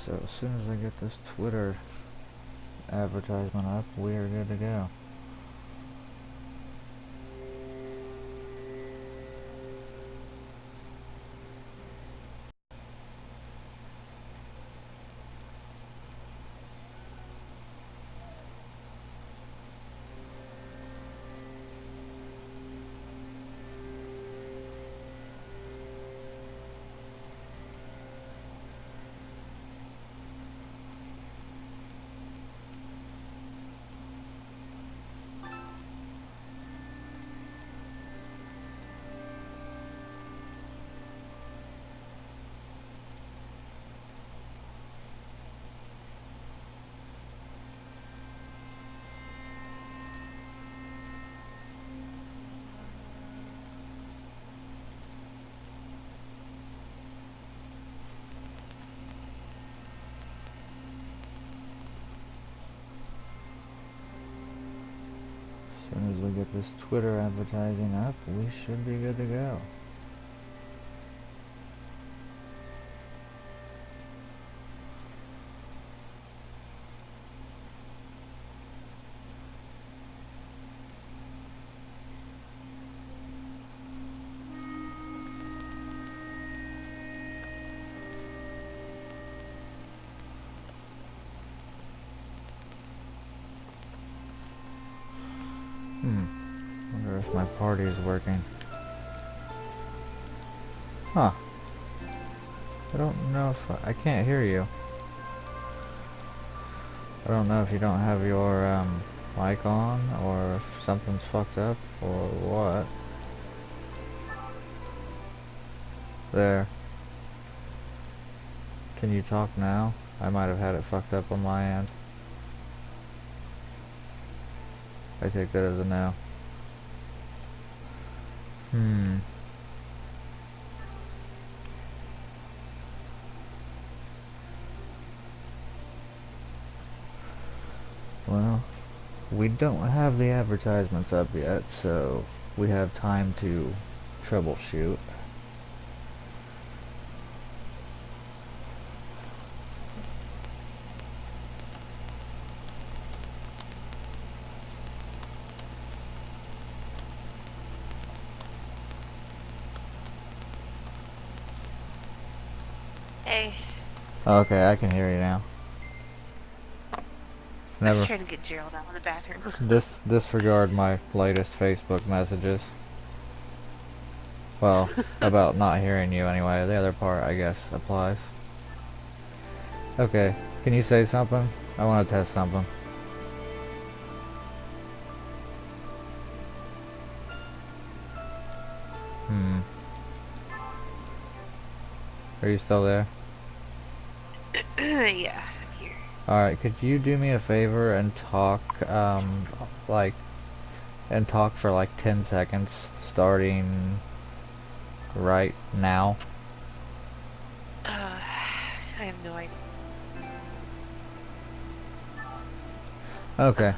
so as soon as I get this Twitter advertisement up, we are good to go. As soon as we get this Twitter advertising up, we should be good to go. Wonder if my party is working. Huh. I don't know if I can't hear you. I don't know if you don't have your mic on, or if something's fucked up, or what. There. Can you talk now? I might have had it fucked up on my end. I take that as a no. Well, we don't have the advertisements up yet, so we have time to troubleshoot. Hey. Okay, I can hear you now. I was trying to get Gerald out of the bathroom. Disregard my latest Facebook messages. Well, about not hearing you anyway. The other part, I guess, applies. Okay, can you say something? I want to test something. Are you still there? Yeah, I'm here. Alright, could you do me a favor and talk, talk for like 10 seconds, starting right now? I have no idea. Okay.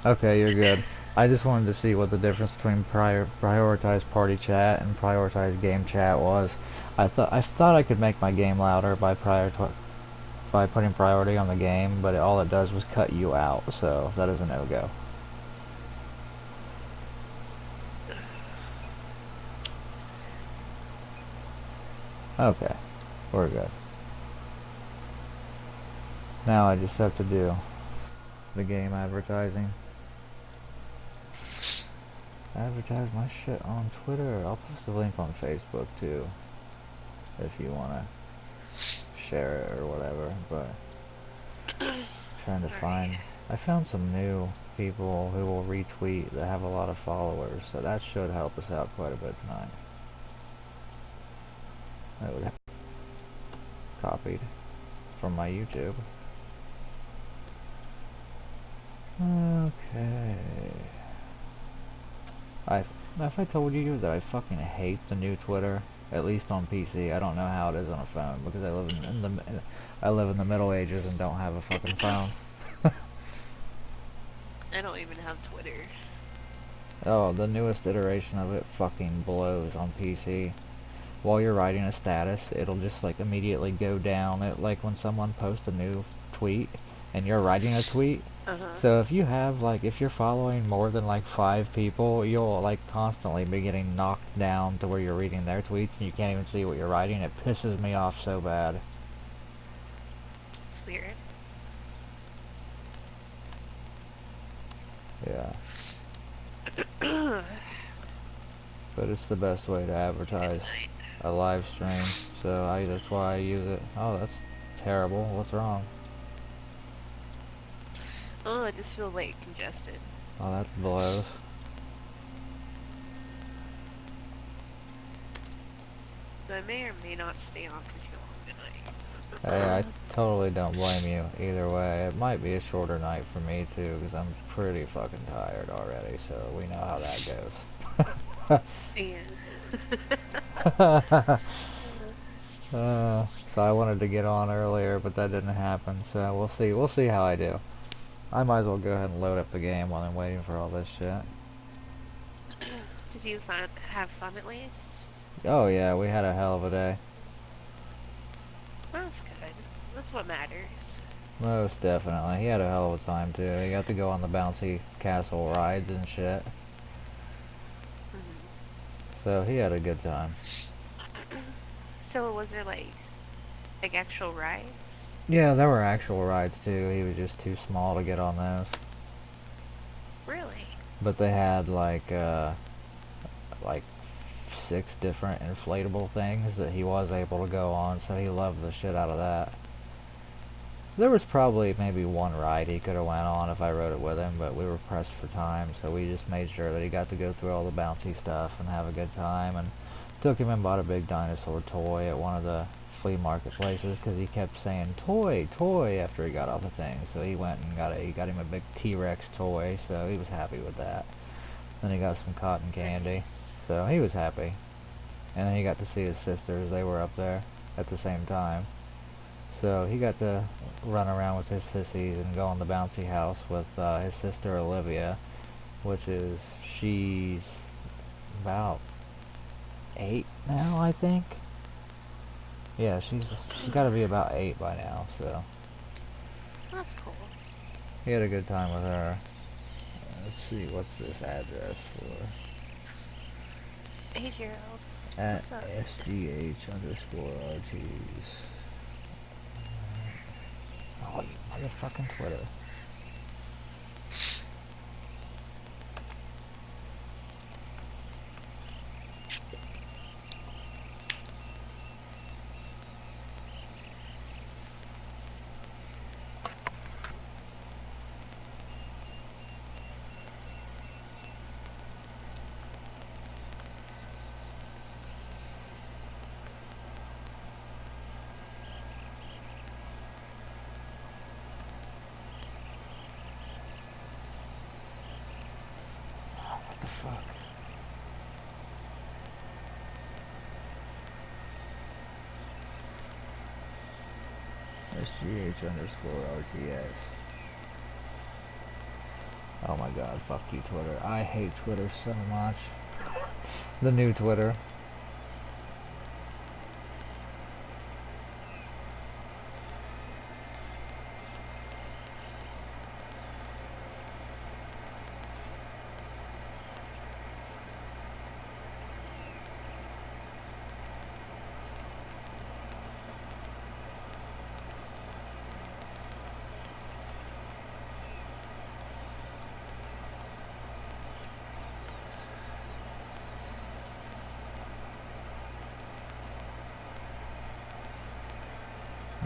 Okay, you're good. I just wanted to see what the difference between prioritized party chat and prioritized game chat was. I thought I could make my game louder by putting priority on the game, but all it does was cut you out, so that is a no-go. Okay, we're good. Now I just have to do the game advertising. Advertise my shit on Twitter. I'll post a link on Facebook too, if you wanna share it or whatever, but trying to find, I found some new people who will retweet that have a lot of followers, so that should help us out quite a bit tonight. I would have copied from my YouTube. Okay. If I told you that I fucking hate the new Twitter, at least on PC, I don't know how it is on a phone, because I live in the Middle Ages and don't have a fucking phone. I don't even have Twitter. Oh, the newest iteration of it fucking blows on PC. while you're writing a status, it'll just like immediately go down. It, like when someone posts a new tweet and you're writing a tweet. So if you have like, if you're following more than like 5 people, you'll like constantly be getting knocked down to where you're reading their tweets and you can't even see what you're writing. It pisses me off so bad. It's weird. Yeah. But it's the best way to advertise a live stream, so that's why I use it. Oh, that's terrible. What's wrong? Oh, I just feel like congested. Oh, that blows. I may or may not stay on for too long tonight. Hey, I totally don't blame you either way. It might be a shorter night for me too, because I'm pretty fucking tired already, so we know how that goes. Yeah. So I wanted to get on earlier, but that didn't happen, so we'll see how I do. I might as well go ahead and load up the game while I'm waiting for all this shit. Did you have fun at least? Oh yeah, we had a hell of a day. That's good. That's what matters. Most definitely. He had a hell of a time too. He got to go on the bouncy castle rides and shit. So he had a good time. So was there like actual rides? Yeah, there were actual rides too. He was just too small to get on those. Really? But they had like 6 different inflatable things that he was able to go on, so he loved the shit out of that. There was probably maybe one ride he could have went on if I rode it with him, but we were pressed for time, so we just made sure that he got to go through all the bouncy stuff and have a good time, and took him and bought a big dinosaur toy at one of the flea market places, because he kept saying toy, toy after he got off the thing, so he went and he got him a big T-Rex toy, so he was happy with that. Then he got some cotton candy, so he was happy. And then he got to see his sisters. They were up there at the same time. So he got to run around with his sissies and go on the bouncy house with his sister Olivia, which is, she's about 8 now, I think. Yeah, she's got to be about 8 by now, so. That's cool. He had a good time with her. Let's see, what's this address for? Hey, Gerald. At SGH_RTs. Oh, you motherfucking Twitter. What the fuck? SGH_RTS. Oh my god, fuck you, Twitter. I hate Twitter so much. The new Twitter.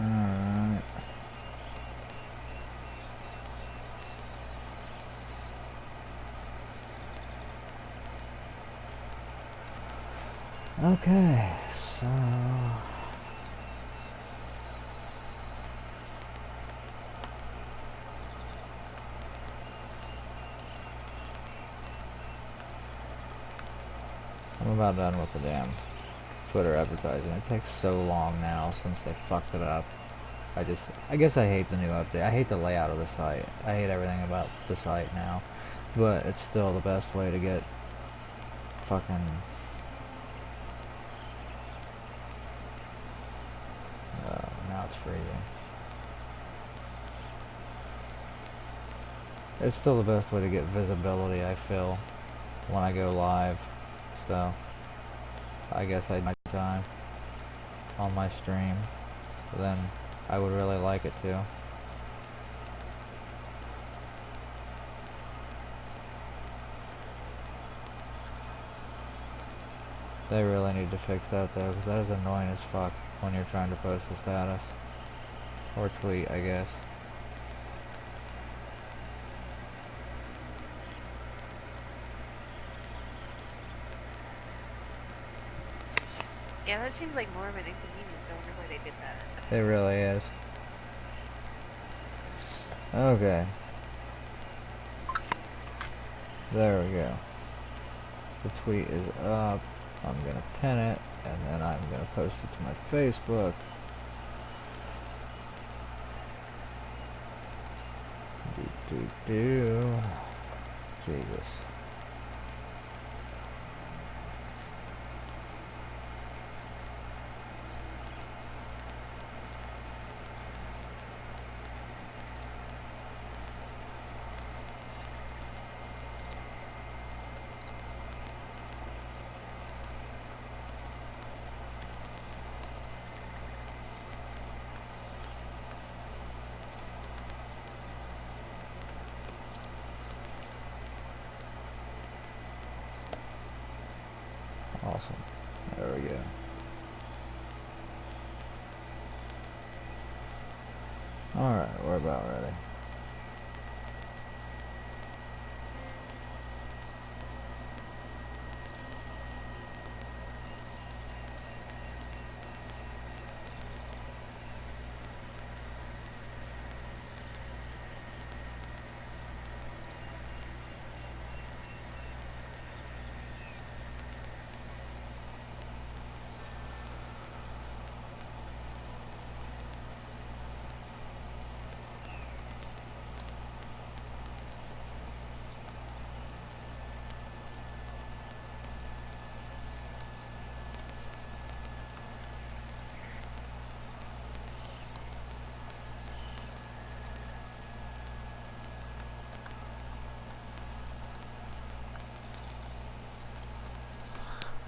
Alright. Okay, so I'm about done with the damn Twitter advertising. It takes so long now since they fucked it up. I guess I hate the new update. I hate the layout of the site. I hate everything about the site now. But it's still the best way to get fucking it's freezing. It's still the best way to get visibility, I feel, when I go live. So, I guess I'd my time on my stream. Then I would really like it too. They really need to fix that though, because that is annoying as fuck when you're trying to post a status. Or tweet, I guess. Yeah, that seems like more of an inconvenience. I wonder why they did that. It really is. Okay. There we go. The tweet is up. I'm gonna pin it, and then I'm gonna post it to my Facebook. Jesus. Awesome. There we go. Alright, we're about ready.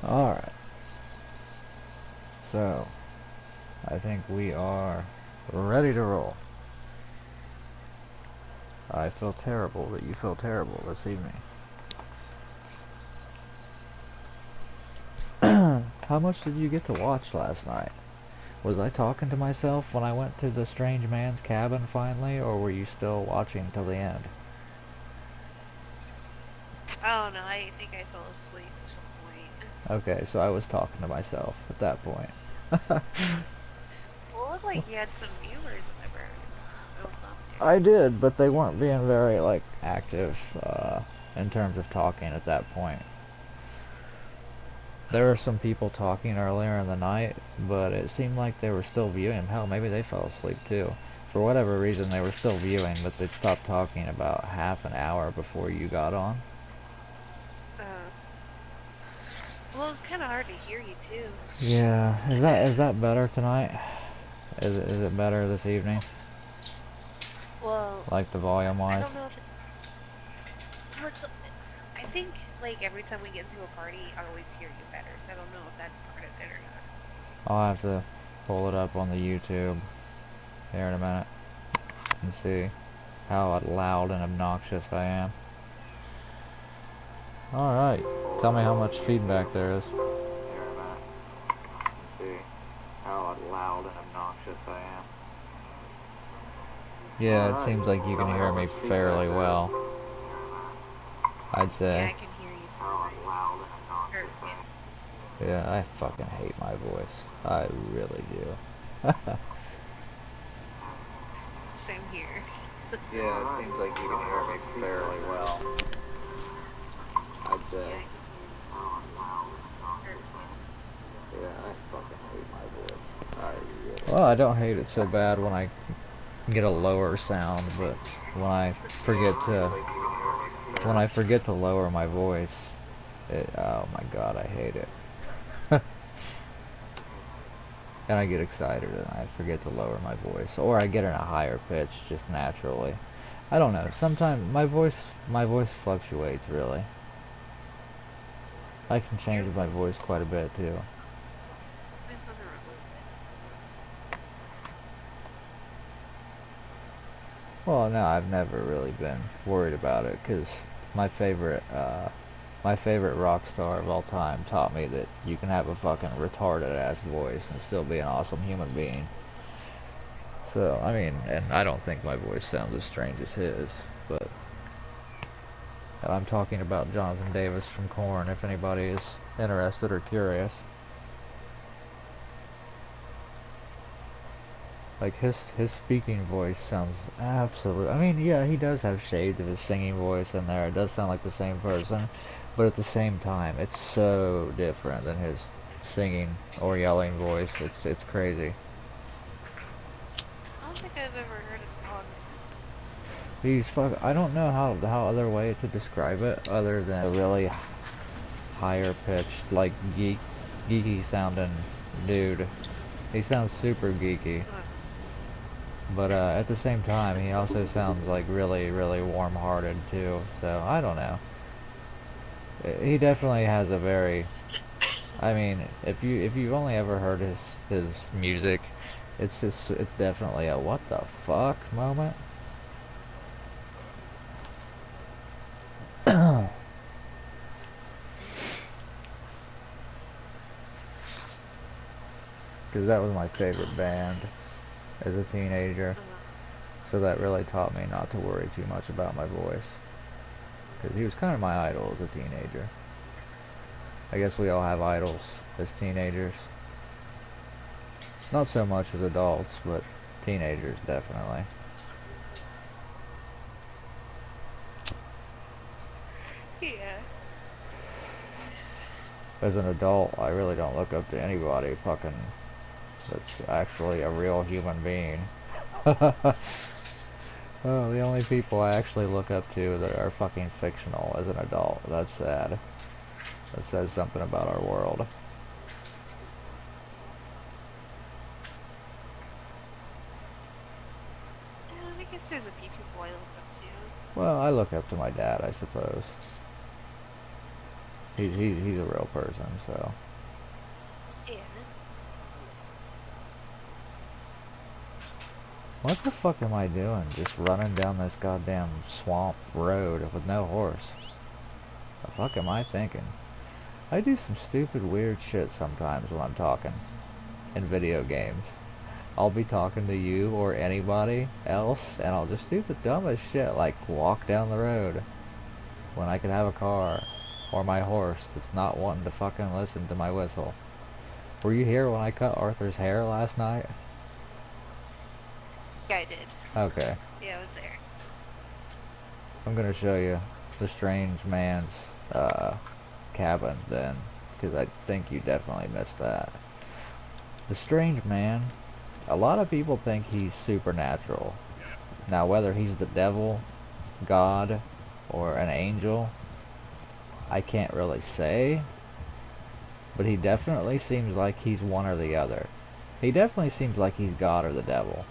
Alright. So, I think we are ready to roll. I feel terrible that you feel terrible this evening. How much did you get to watch last night? Was I talking to myself when I went to the strange man's cabin finally, or were you still watching till the end? Oh no, I think I fell asleep at some point. Okay, so I was talking to myself at that point. Well, it looked like you had some viewers whenever it was on there. I did, but they weren't being very, like, active, in terms of talking at that point. There were some people talking earlier in the night, but it seemed like they were still viewing. Hell, maybe they fell asleep too. For whatever reason, they were still viewing, but they'd stopped talking about half an hour before you got on. Well, it was kind of hard to hear you too. Yeah, is that better tonight? Is it better this evening? Well, like the volume wise? I don't know if it's. I think like every time we get into a party, I always hear you better. So I don't know if that's part of it or not. I'll have to pull it up on the YouTube here in a minute and see how loud and obnoxious I am. Alright, tell me how much feedback there is. Here in a minute and see how loud and obnoxious I am. Yeah, it seems like you can hear me fairly well. I'd say. Yeah, I can hear you. Yeah, I fucking hate my voice. I really do. Same here. Yeah, it seems like you can hear me fairly well. I'd say. Yeah, I fucking hate my voice. I really. Well, I don't hate it so bad when I get a lower sound, but when I forget to lower my voice, oh my god, I hate it. and I get excited and I forget to lower my voice, or I get in a higher pitch just naturally. I don't know. Sometimes my voice fluctuates really. I can change my voice quite a bit too. Well, no, I've never really been worried about it because my favorite rock star of all time taught me that you can have a fucking retarded ass voice and still be an awesome human being. So, I mean, and I don't think my voice sounds as strange as his, but I'm talking about Jonathan Davis from Korn, if anybody is interested or curious. Like, his speaking voice sounds absolute. I mean, yeah, he does have shades of his singing voice in there. It does sound like the same person, but at the same time, it's so different than his singing or yelling voice. It's crazy. I don't think I've ever heard a dog. I don't know how other way to describe it other than a really higher pitched, like geeky sounding dude. He sounds super geeky. But at the same time, he also sounds like really, really warm-hearted too. So I don't know. He definitely has a very. I mean, if you've only ever heard his music, it's definitely a what the fuck moment. Because that was my favorite band as a teenager. So that really taught me not to worry too much about my voice. Because he was kind of my idol as a teenager. I guess we all have idols as teenagers. Not so much as adults, but teenagers definitely. Yeah. As an adult, I really don't look up to anybody fucking that's actually a real human being. Oh, the only people I actually look up to that are fucking fictional as an adult. That's sad. That says something about our world. I guess there's a few people I look up to. Well, I look up to my dad, I suppose. He's a real person, so. Yeah. What the fuck am I doing? Just running down this goddamn swamp road with no horse. The fuck am I thinking? I do some stupid weird shit sometimes when I'm talking in video games. I'll be talking to you or anybody else and I'll just do the dumbest shit like walk down the road when I could have a car or my horse that's not wanting to fucking listen to my whistle. Were you here when I cut Arthur's hair last night? Yeah, I did. Okay. Yeah, I was there. I'm gonna show you the strange man's cabin then, because I think you definitely missed that. The strange man, a lot of people think he's supernatural. Now whether he's the devil, God, or an angel, I can't really say, but he definitely seems like he's one or the other. He definitely seems like he's God or the devil.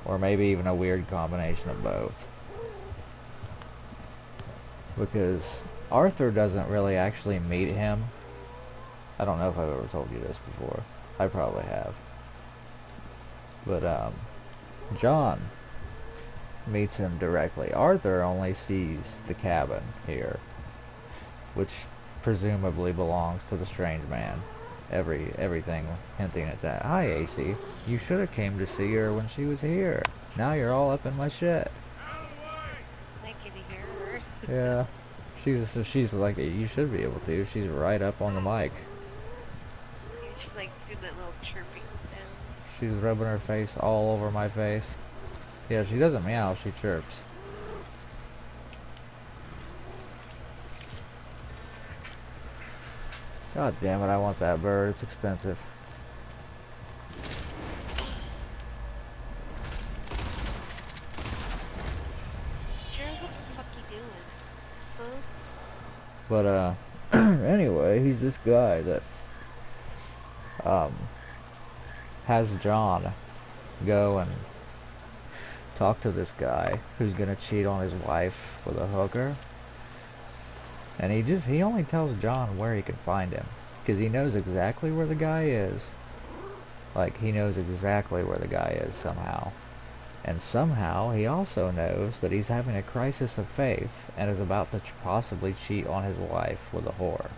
Or maybe even a weird combination of both. Because Arthur doesn't really actually meet him. I don't know if I've ever told you this before. I probably have. But John meets him directly. Arthur only sees the cabin here, which presumably belongs to the strange man. Everything hinting at that. Hi, AC. You should have came to see her when she was here. Now you're all up in my shit. I can hear her. Yeah. She's like, you should be able to. She's right up on the mic. Yeah, she's like doing that little chirping sound. She's rubbing her face all over my face. Yeah, she doesn't meow, she chirps. God damn it, I want that bird. It's expensive. Jared, what the fuck you doing? Huh? But, anyway, he's this guy that, has John go and talk to this guy who's gonna cheat on his wife with a hooker. And he only tells John where he can find him, because he knows exactly where the guy is. Like, he knows exactly where the guy is somehow. And somehow he also knows that he's having a crisis of faith and is about to possibly cheat on his wife with a whore.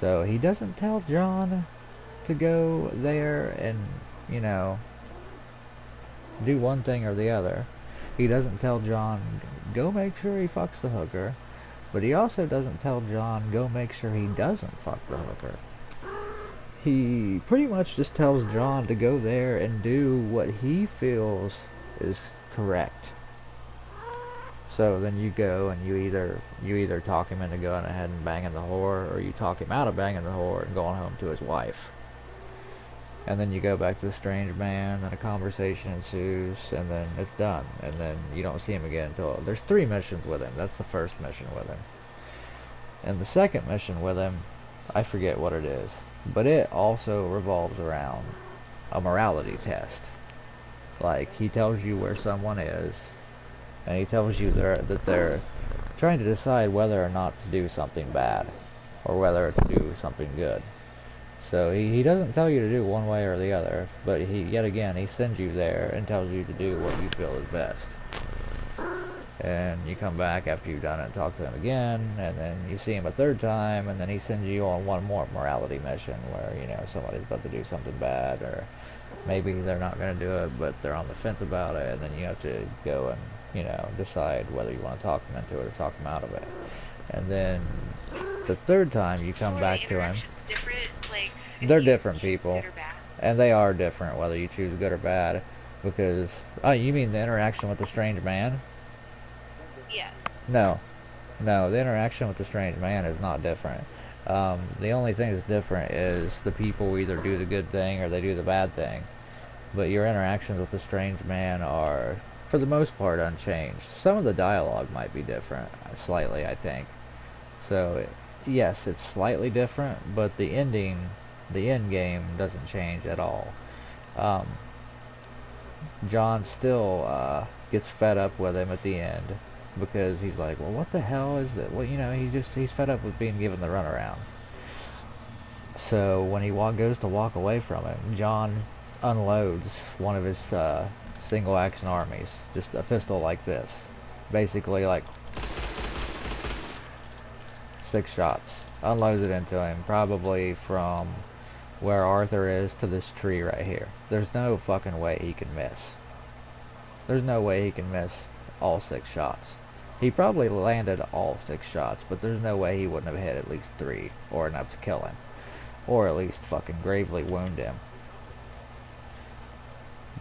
So he doesn't tell John to go there and, you know, do one thing or the other. He doesn't tell John, go make sure he fucks the hooker. But he also doesn't tell John, go make sure he doesn't fuck the hooker. He pretty much just tells John to go there and do what he feels is correct. So then you go and you either talk him into going ahead and banging the whore, or you talk him out of banging the whore and going home to his wife. And then you go back to the strange man, and a conversation ensues, and then it's done. And then you don't see him again until... There's 3 missions with him. That's the first mission with him. And the second mission with him, I forget what it is. But it also revolves around a morality test. Like, he tells you where someone is, and he tells you that they're trying to decide whether or not to do something bad, or whether to do something good. So he doesn't tell you to do one way or the other, but yet again he sends you there and tells you to do what you feel is best. And you come back after you've done it and talk to him again, and then you see him a third time, and then he sends you on one more morality mission where, you know, somebody's about to do something bad, or maybe they're not going to do it, but they're on the fence about it, and then you have to go and, you know, decide whether you want to talk them into it or talk them out of it. And then the third time you come back to him, different? Like, they're different people, good or bad? and they are different whether you choose good or bad, because, oh, you mean the interaction with the strange man? Yeah. No, the interaction with the strange man is not different. The only thing that's different is the people either do the good thing or they do the bad thing. But your interactions with the strange man are, for the most part, unchanged. Some of the dialogue might be different, slightly, I think. So, yes, it's slightly different, but the end game doesn't change at all. John still gets fed up with him at the end, because he's like, well, what the hell is that? Well, you know, he's fed up with being given the runaround. So when he goes to walk away from him, John unloads one of his single action armies, just a pistol like this, basically like 6 shots. Unloads it into him, probably from where Arthur is to this tree right here. There's no fucking way he can miss. There's no way he can miss all 6 shots. He probably landed all 6 shots, but there's no way he wouldn't have hit at least 3, or enough to kill him, or at least fucking gravely wound him.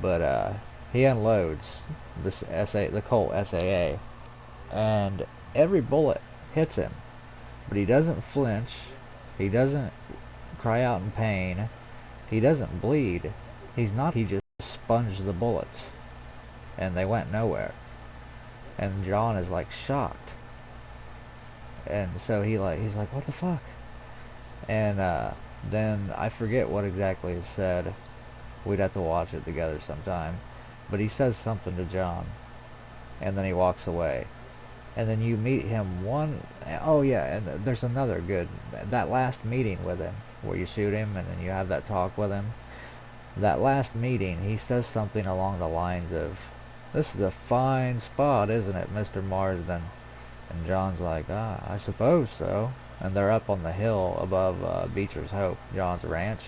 But he unloads this the Colt SAA, and every bullet hits him, but he doesn't flinch, he doesn't cry out in pain, he doesn't bleed, he just sponged the bullets, and they went nowhere. And John is like shocked, and so he's like, what the fuck? And then I forget what exactly is said. We'd have to watch it together sometime. But he says something to John, and then he walks away. And then you meet him oh yeah, and there's another good, that last meeting with him, where you shoot him and then you have that talk with him. That last meeting, he says something along the lines of, this is a fine spot, isn't it, Mr. Marsden? And John's like, I suppose so. And they're up on the hill above Beecher's Hope, John's ranch.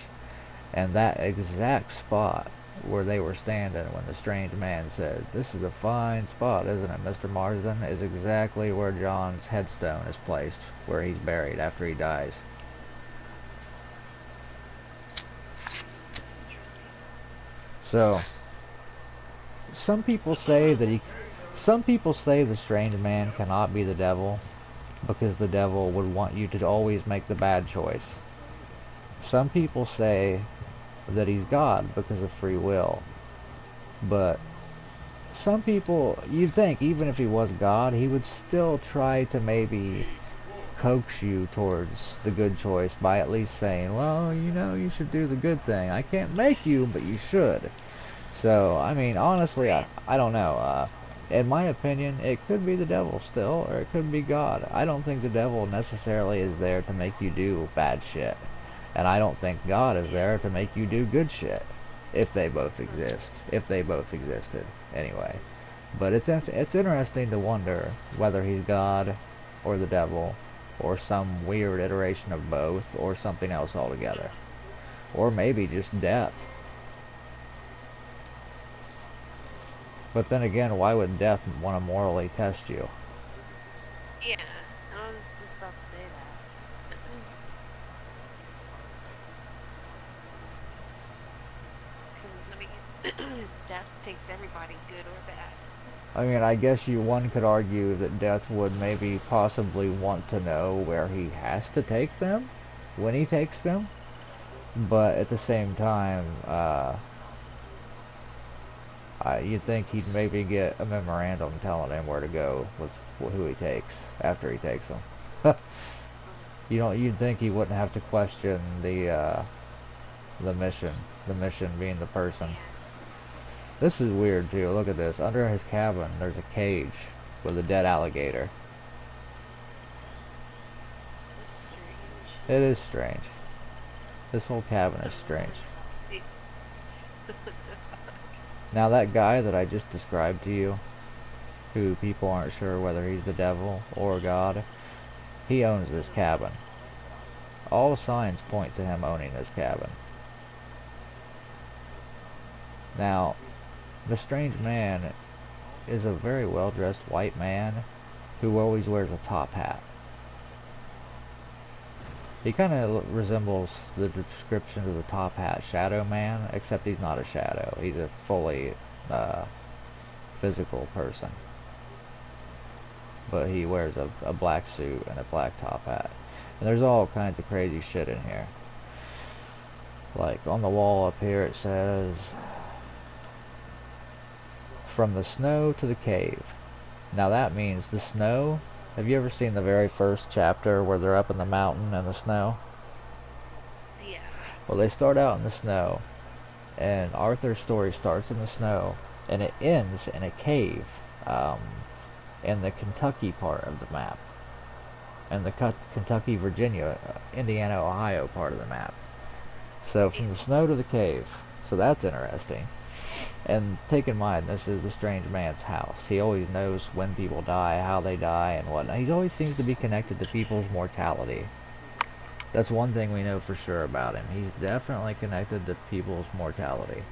And that exact spot where they were standing when the strange man said, this is a fine spot, isn't it, Mr. Marsden, is exactly where John's headstone is placed, where he's buried after he dies. So, some people say the strange man cannot be the devil, because the devil would want you to always make the bad choice. Some people say that he's God because of free will. But some people, you'd think even if he was God, he would still try to maybe coax you towards the good choice by at least saying, well, you know, you should do the good thing. I can't make you, but you should. So, I mean, honestly, I don't know. In my opinion, it could be the devil still, or it could be God. I don't think the devil necessarily is there to make you do bad shit. And I don't think God is there to make you do good shit. If they both exist. If they both existed. Anyway. But it's interesting to wonder whether he's God, or the devil, or some weird iteration of both, or something else altogether. Or maybe just death. But then again, why would death want to morally test you? Yeah, I was just about to say that. Because, I mean, death takes everybody, good or bad. I mean, I guess one could argue that death would maybe possibly want to know where he has to take them, when he takes them. But at the same time, you'd think he'd maybe get a memorandum telling him where to go with who he takes after he takes them. You'd think he wouldn't have to question the mission. The mission being the person. This is weird too. Look at this. Under his cabin, there's a cage with a dead alligator. That's strange. It is strange. This whole cabin is strange. Now that guy that I just described to you, who people aren't sure whether he's the devil or God, he owns this cabin. All signs point to him owning this cabin. Now, the strange man is a very well-dressed white man who always wears a top hat. He kind of resembles the description of the top hat Shadow Man, except he's not a shadow. He's a fully physical person. But he wears a black suit and a black top hat. And there's all kinds of crazy shit in here. Like on the wall up here it says, "From the snow to the cave." Now that means the snow. Have you ever seen the very first chapter where they're up in the mountain in the snow? Yeah. Well, they start out in the snow, and Arthur's story starts in the snow, and it ends in a cave in the Kentucky part of the map, and the Kentucky, Virginia, Indiana, Ohio part of the map. So from the snow to the cave. So that's interesting. And take in mind, this is the strange man's house. He always knows when people die, how they die, and whatnot. He always seems to be connected to people's mortality. That's one thing we know for sure about him. He's definitely connected to people's mortality.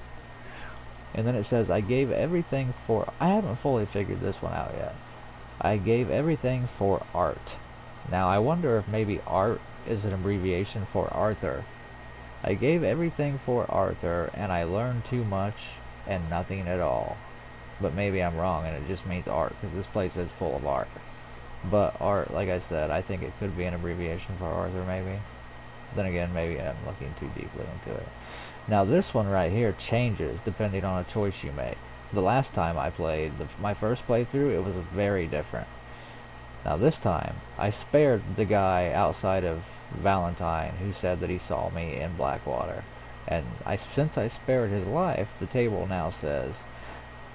And then it says, "I gave everything for..." I haven't fully figured this one out yet. "I gave everything for art." Now I wonder if maybe art is an abbreviation for Arthur. "I gave everything for Arthur, and I learned too much and nothing at all." But maybe I'm wrong and it just means art, because this place is full of art. But art, like I said, I think it could be an abbreviation for Arthur, maybe. Then again, maybe I'm looking too deeply into it. Now this one right here changes depending on a choice you make. The last time I played, my first playthrough, it was very different. Now this time, I spared the guy outside of Valentine who said that he saw me in Blackwater. And since I spared his life, the table now says,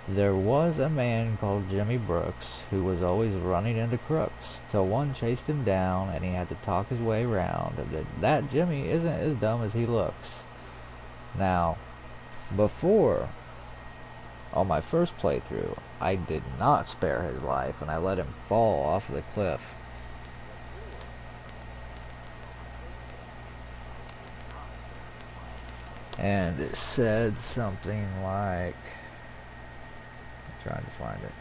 "There was a man called Jimmy Brooks who was always running into crooks, till one chased him down and he had to talk his way round. That Jimmy isn't as dumb as he looks." Now, before, on my first playthrough, I did not spare his life and I let him fall off the cliff. And it said something like, I'm trying to find it.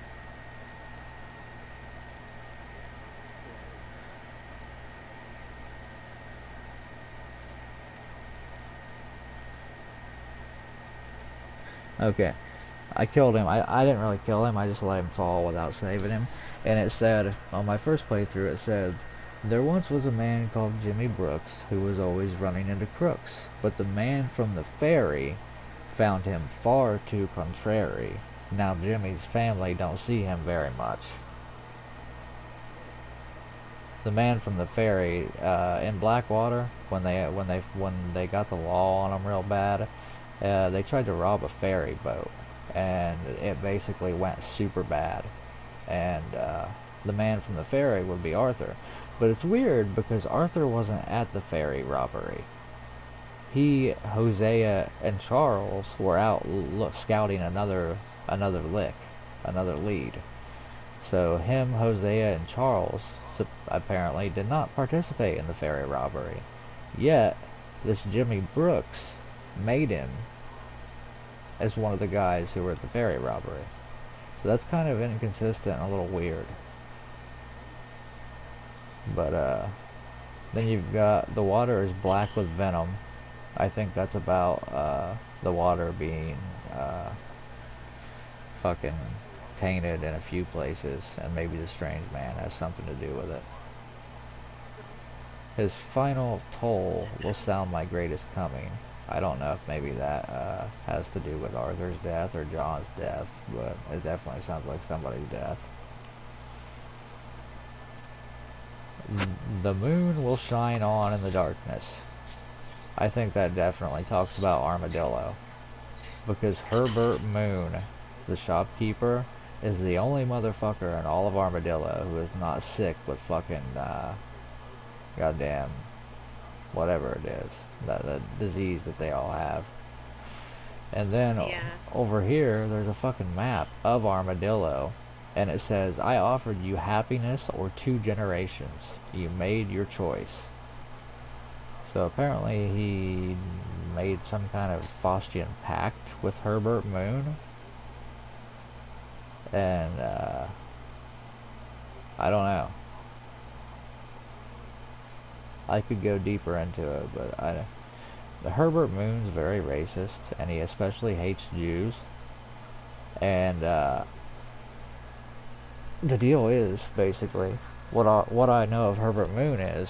Okay, I killed him. I didn't really kill him, I just let him fall without saving him. And it said, on my first playthrough, it said, "There once was a man called Jimmy Brooks who was always running into crooks, but the man from the ferry found him far too contrary. Now Jimmy's family don't see him very much." the man from the ferry in Blackwater, when they got the law on them real bad, they tried to rob a ferry boat, and it basically went super bad. And the man from the ferry would be Arthur. But it's weird because Arthur wasn't at the ferry robbery. He, Hosea, and Charles were out scouting another lead. So him, Hosea, and Charles apparently did not participate in the ferry robbery. Yet, this Jimmy Brooks made him as one of the guys who were at the ferry robbery. So that's kind of inconsistent and a little weird. But then you've got the water is black with venom. I think that's about the water being fucking tainted in a few places, and maybe the strange man has something to do with it. His final toll will sound my greatest coming. I don't know if maybe that has to do with Arthur's death or John's death, but it definitely sounds like somebody's death. The moon will shine on in the darkness. I think that definitely talks about Armadillo, because Herbert Moon, the shopkeeper, is the only motherfucker in all of Armadillo who is not sick with fucking goddamn whatever it is, that disease that they all have. And then over here there's a fucking map of Armadillo, and it says, I offered you happiness or 2 generations. You made your choice. So apparently he made some kind of Faustian pact with Herbert Moon. And I don't know. I could go deeper into it, but the Herbert Moon's very racist, and he especially hates Jews. And the deal is, basically, what I know of Herbert Moon is,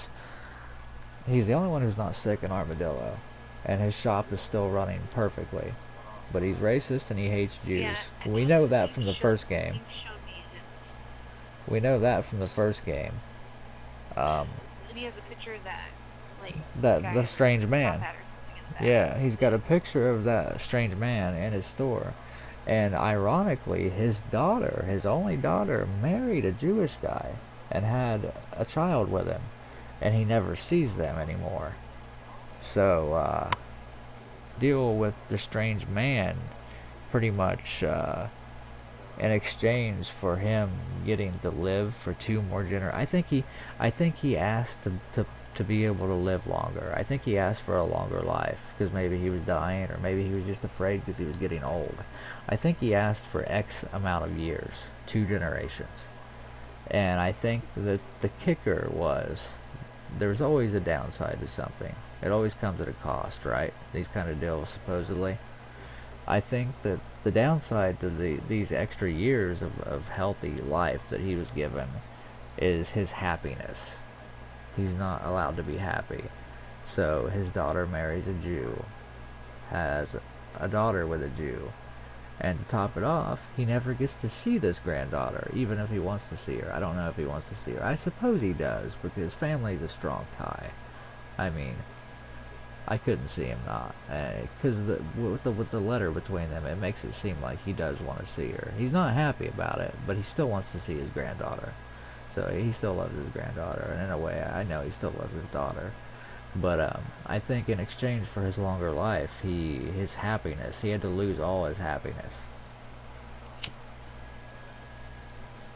he's the only one who's not sick in Armadillo, and his shop is still running perfectly. But he's racist and he hates Jews. Yeah, We know that from the first game. We know that from the first game. And he has a picture of that, like, the strange man. Yeah, he's got a picture of that strange man in his store. And ironically, his daughter, his only daughter, married a Jewish guy and had a child with him. And he never sees them anymore. So, deal with the strange man pretty much in exchange for him getting to live for 2 more generations. I think he asked to be able to live longer. I think he asked for a longer life because maybe he was dying, or maybe he was just afraid because he was getting old. I think he asked for X amount of years, 2 generations. And I think that the kicker was, there's always a downside to something. It always comes at a cost, right? These kind of deals, supposedly. I think that the downside to these extra years of healthy life that he was given is his happiness. He's not allowed to be happy. So his daughter marries a Jew, has a daughter with a Jew, and to top it off, he never gets to see this granddaughter, even if he wants to see her. I don't know if he wants to see her. I suppose he does, because family's a strong tie. I mean, I couldn't see him not, because with the letter between them, it makes it seem like he does want to see her. He's not happy about it, but he still wants to see his granddaughter. So he still loves his granddaughter, and in a way, I know he still loves his daughter. But I think in exchange for his longer life, his happiness, he had to lose all his happiness.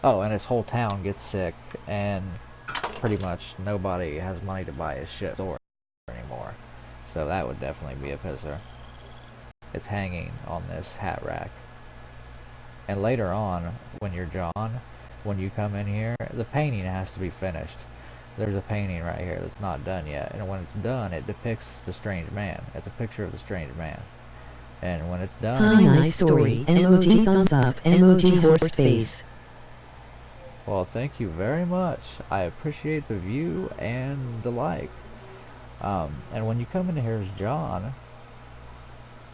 Oh, and his whole town gets sick, and pretty much nobody has money to buy his shit anymore. So that would definitely be a pisser. It's hanging on this hat rack. And later on, when you're John, when you come in here, the painting has to be finished. There's a painting right here that's not done yet. And when it's done, it depicts the strange man. It's a picture of the strange man. And when it's done... Hi, nice story. Emoji thumbs up. Emoji horse face. Well, thank you very much. I appreciate the view and the like. And when you come in here as John,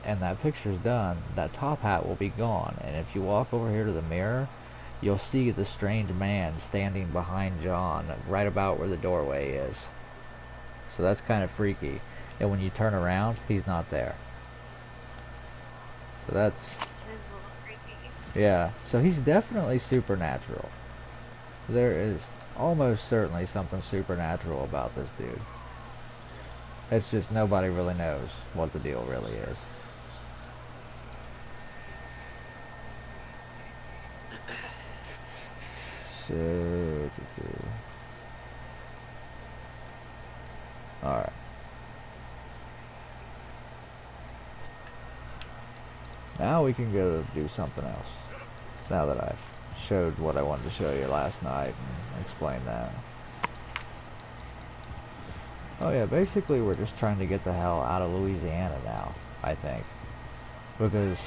and that picture's done, that top hat will be gone. And if you walk over here to the mirror, you'll see the strange man standing behind John, right about where the doorway is. So that's kind of freaky. And when you turn around, he's not there. So that's... It is a little creepy. Yeah, so he's definitely supernatural. There is almost certainly something supernatural about this dude. It's just nobody really knows what the deal really is. So... Alright. Now we can go do something else. Now that I've showed what I wanted to show you last night and explained that. Oh yeah, basically we're just trying to get the hell out of Louisiana now, I think. Because,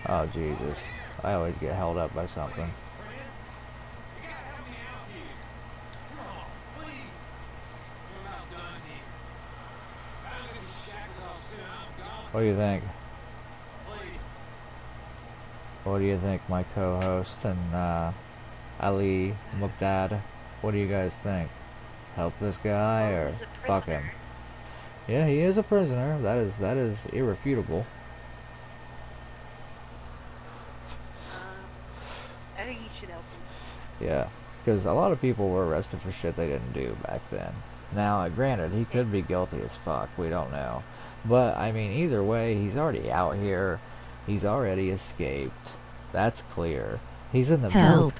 oh Jesus, I always get held up by something. What do you think? What do you think, my co-host and Ali MacDdog? What do you guys think? Help this guy or fuck him? Yeah, he is a prisoner. That is irrefutable. I think you should help him. Yeah, because a lot of people were arrested for shit they didn't do back then. Now, granted, he could be guilty as fuck. We don't know. But, I mean, either way, he's already out here. He's already escaped. That's clear. He's in the Help.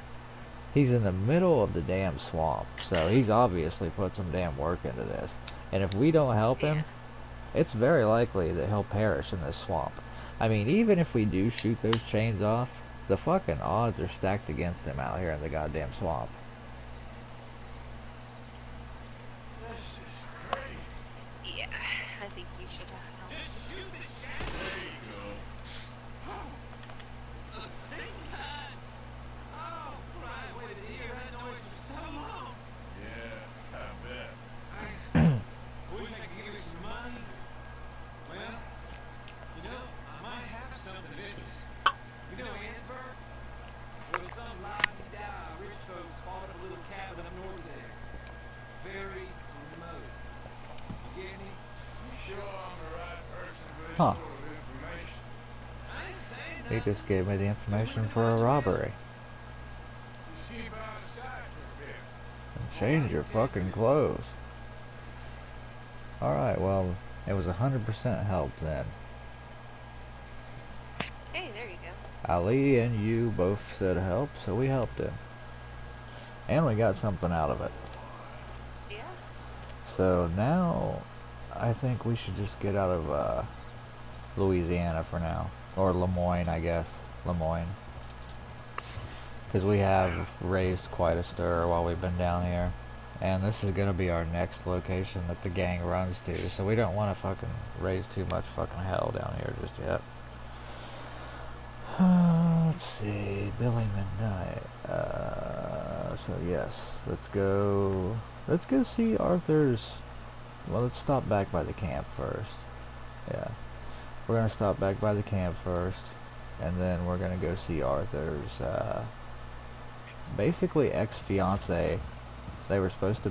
He's in the middle of the damn swamp. So he's obviously put some damn work into this. And if we don't help him, it's very likely that he'll perish in this swamp. I mean, even if we do shoot those chains off, the fucking odds are stacked against him out here in the goddamn swamp. Yeah, I think you should help him. Huh. He just gave me the information for a robbery. And change your fucking clothes. Alright, well, it was 100% help then. Hey, there you go. Ali and you both said help, so we helped him. And we got something out of it. Yeah. So now, I think we should just get out of, Louisiana for now. Or Lemoyne, I guess. Lemoyne. Because we have raised quite a stir while we've been down here. And this is going to be our next location that the gang runs to. So we don't want to fucking raise too much fucking hell down here just yet. Let's see. Billy Midnight. So yes. Let's go see Arthur's... Well, let's stop back by the camp first. Yeah. We're going to stop back by the camp first, and then we're going to go see Arthur's, basically ex-fiance. They were supposed to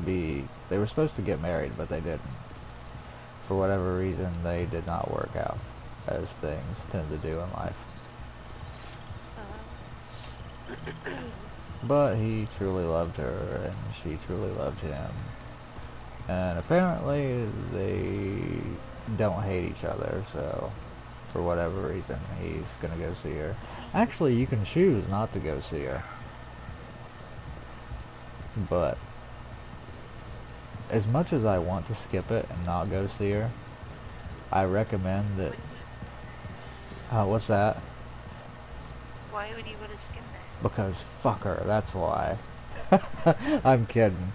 get married, but they didn't. For whatever reason, they did not work out, as things tend to do in life. But he truly loved her, and she truly loved him. And apparently, they don't hate each other, so... For whatever reason, he's gonna go see her. Actually, you can choose not to go see her. But, as much as I want to skip it and not go see her, I recommend that... what's that? Why would you want to skip it? Because fuck her, that's why. I'm kidding.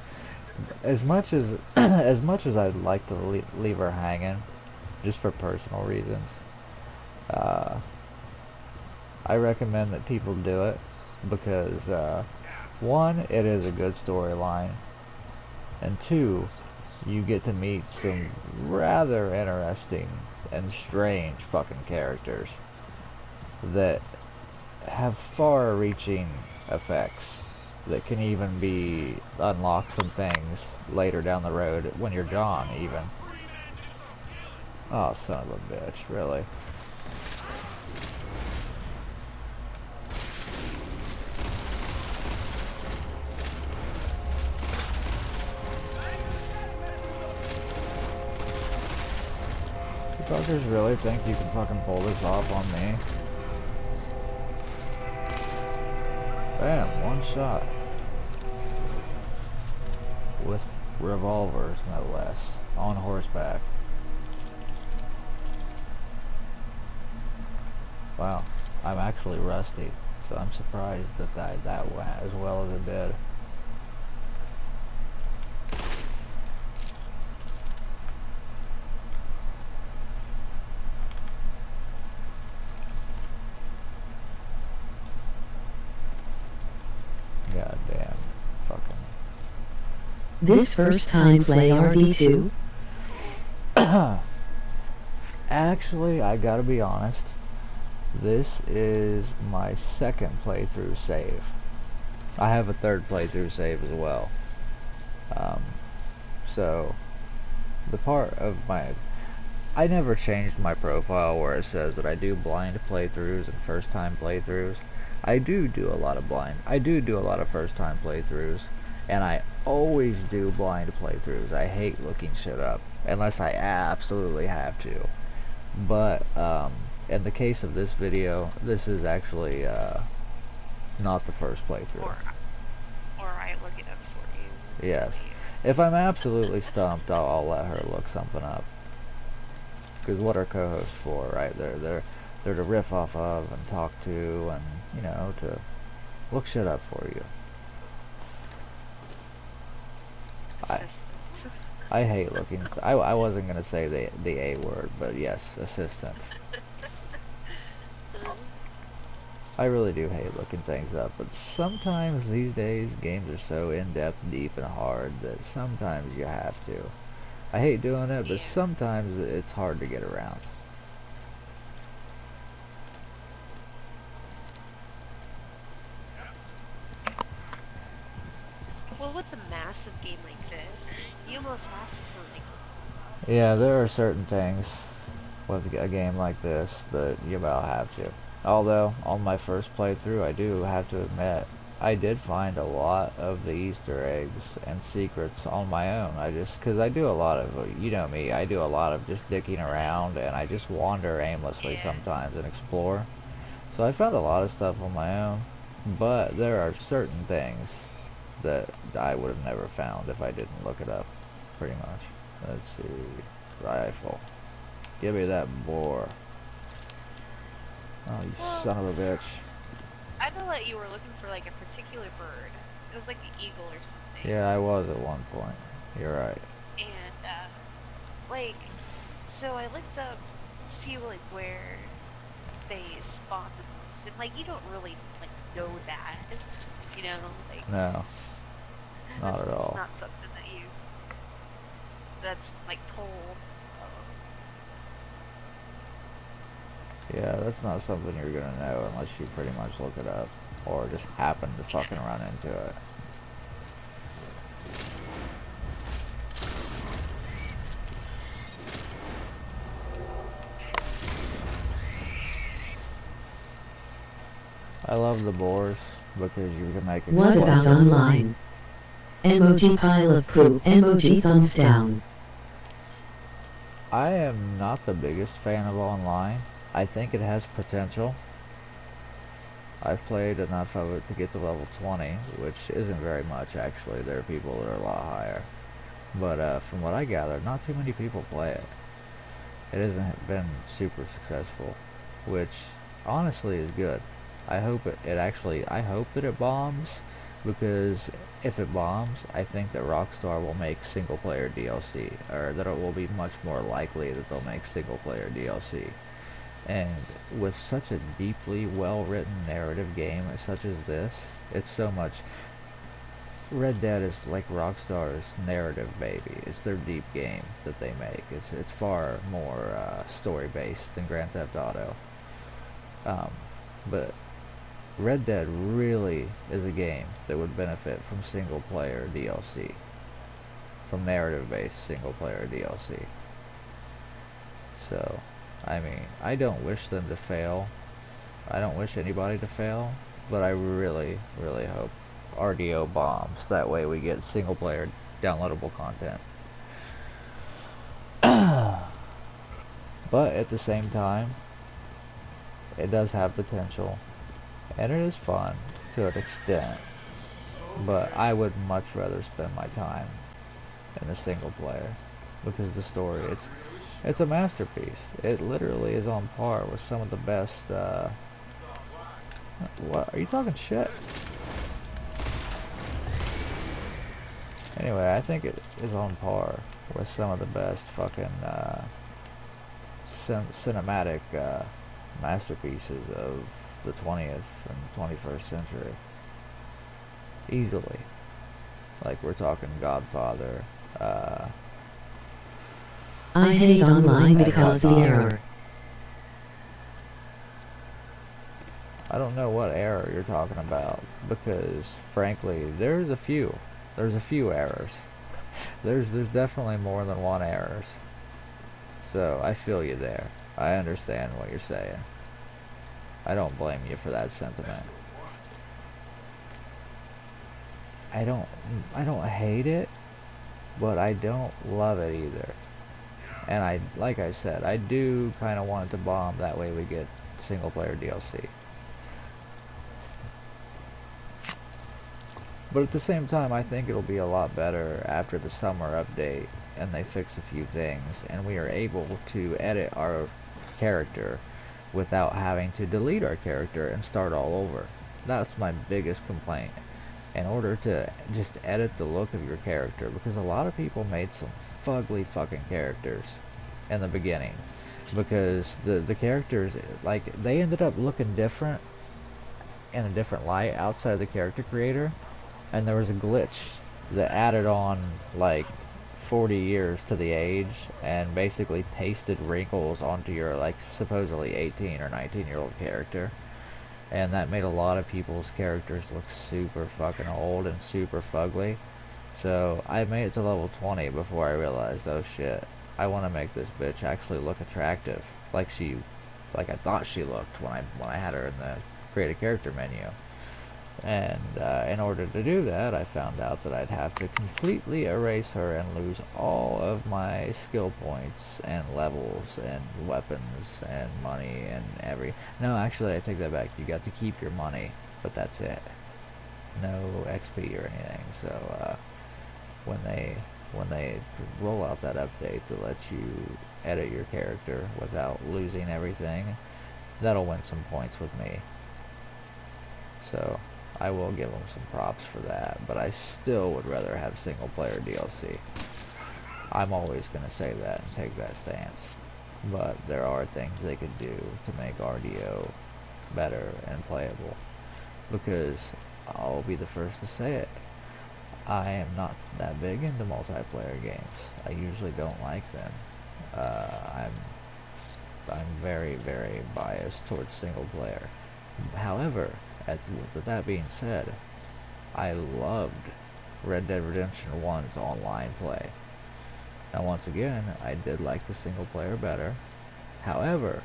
As much as I'd like to leave her hanging, just for personal reasons, I recommend that people do it because, one, it is a good storyline, and two, you get to meet some rather interesting and strange fucking characters that have far-reaching effects that can even be unlock some things later down the road when you're gone even. Oh, son of a bitch, really? You fuckers really think you can fucking pull this off on me? Bam, one shot. With revolvers, no less. On horseback. Wow, I'm actually rusty, so I'm surprised that that went as well as it did. God damn, fucking. This first time play RD2? Actually, I gotta be honest. This is my second playthrough save. I have a third playthrough save as well. So, the part of my... I never changed my profile where it says that I do blind playthroughs and first time playthroughs. I do a lot of blind. I do a lot of first time playthroughs. And I always do blind playthroughs. I hate looking shit up. Unless I absolutely have to. But, in the case of this video, this is actually, not the first playthrough. Or I look it up for you. Yes. If I'm absolutely stumped, I'll let her look something up. Because what are co-hosts for, right? They're to riff off of and talk to and, you know, to look shit up for you. I hate looking. I wasn't gonna say the A word, but yes, assistant. I really do hate looking things up, but sometimes these days games are so in-depth, deep, and hard that sometimes you have to. I hate doing it, but sometimes it's hard to get around. Well, with a massive game like this, you almost have to put things. Yeah, there are certain things with a game like this that you about have to. Although, on my first playthrough, I do have to admit, I did find a lot of the Easter eggs and secrets on my own. Because I do a lot of, you know me, I do a lot of just dicking around, and I just wander aimlessly sometimes and explore. So I found a lot of stuff on my own, but there are certain things that I would have never found if I didn't look it up, pretty much. Let's see, rifle. Give me that boar. Oh, you son of a bitch. I know that you were looking for like a particular bird. It was like an eagle or something. Yeah, I was at one point. You're right. And, like, so I looked up to see like where they spawn the most. And like, you don't really like know that, you know? Like, No. Not at all. It's not something that's like told. Yeah, that's not something you're gonna know unless you pretty much look it up. Or just happen to fucking run into it. I love the boars because you can make What about online? Emoji pile of poop, emoji thumbs down. I am not the biggest fan of online. I think it has potential. I've played enough of it to get to level 20, which isn't very much actually. There are people that are a lot higher. But from what I gather, not too many people play it. It hasn't been super successful, which honestly is good. I hope I hope that it bombs, because if it bombs, I think that Rockstar will make single player DLC, or that it will be much more likely that they'll make single player DLC. And with such a deeply well written narrative game such as this, it's so much. Red Dead is like Rockstar's narrative baby. It's their deep game that they make. It's far more story based than Grand Theft Auto. But Red Dead really is a game that would benefit from single player DLC. From narrative based single player DLC. So, I mean, I don't wish them to fail. I don't wish anybody to fail, but I really, really hope RDO bombs. That way we get single player downloadable content. But at the same time, it does have potential, and it is fun to an extent, but I would much rather spend my time in the single player, because the story, it's a masterpiece. It literally is on par with some of the best, what, are you talking shit? Anyway, I think it is on par with some of the best fucking, cinematic, masterpieces of the 20th and 21st century. Easily. Like, we're talking Godfather, I hate online because the error. I don't know what error you're talking about, because frankly, there's a few errors. There's definitely more than one errors. So I feel you there. I understand what you're saying. I don't blame you for that sentiment. I don't hate it, but I don't love it either. And like I said, I do kind of want it to bomb, that way we get single player DLC. But at the same time, I think it'll be a lot better after the summer update and they fix a few things and we are able to edit our character without having to delete our character and start all over. That's my biggest complaint. In order to just edit the look of your character, because a lot of people made some fugly fucking characters in the beginning, because the characters, like, they ended up looking different in a different light outside of the character creator, and there was a glitch that added on like 40 years to the age and basically pasted wrinkles onto your, like, supposedly 18 or 19-year-old character. And that made a lot of people's characters look super fucking old and super fugly. So I made it to level 20 before I realized, oh shit, I want to make this bitch actually look attractive, like I thought she looked when I had her in the create a character menu. And in order to do that, I found out that I'd have to completely erase her and lose all of my skill points and levels and weapons and money and No, actually, I take that back. You got to keep your money, but that's it. No XP or anything. So when they roll out that update to let you edit your character without losing everything, that'll win some points with me. So I will give them some props for that, but I still would rather have single player DLC. I'm always going to say that and take that stance. But there are things they could do to make RDO better and playable. Because I'll be the first to say it, I am not that big into multiplayer games. I usually don't like them. I'm very, very biased towards single player. However, with that being said, I loved Red Dead Redemption 1's online play. Now once again, I did like the single player better. However,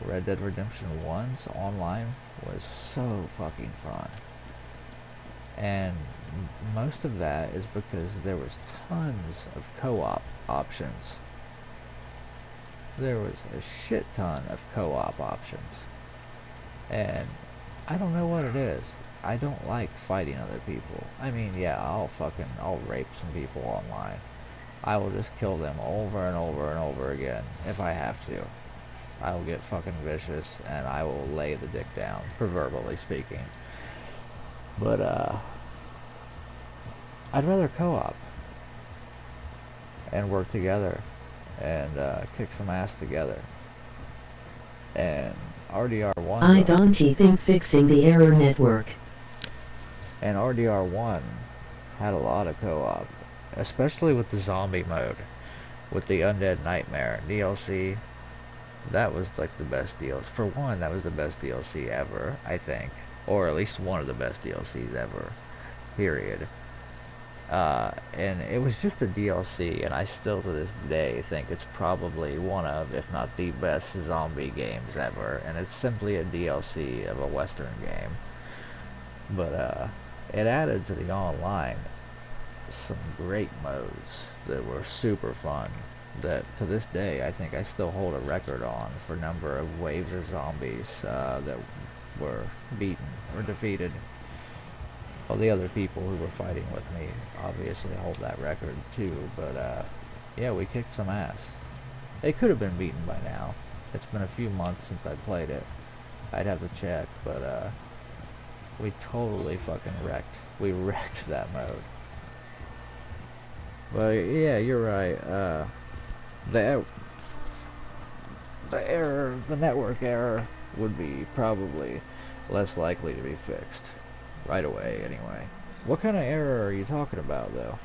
Red Dead Redemption 1's online was so fucking fun. And most of that is because there was tons of co-op options. There was a shit ton of co-op options. And I don't know what it is. I don't like fighting other people. I mean, yeah, I'll rape some people online. I will just kill them over and over and over again if I have to. I will get fucking vicious and I will lay the dick down, proverbially speaking. But, I'd rather co-op and work together and kick some ass together. And RDR1... I don't think fixing the error network. And RDR1 had a lot of co-op, especially with the zombie mode, with the Undead Nightmare DLC. That was like the best DLC. For one, that was the best DLC ever, I think. or at least one of the best DLCs ever, period. And it was just a DLC, and I still to this day think it's probably one of, if not the best zombie games ever, and it's simply a DLC of a Western game. But it added to the online some great modes that were super fun, that to this day I think I still hold a record on for number of waves of zombies that were beaten or defeated. Well, the other people who were fighting with me obviously hold that record too, but yeah, we kicked some ass. It could have been beaten by now. It's been a few months since I played it. I'd have to check, but we totally fucking wrecked. We wrecked that mode. But yeah, you're right. The error, the network error, would be probably less likely to be fixed right away. Anyway, what kind of error are you talking about, though?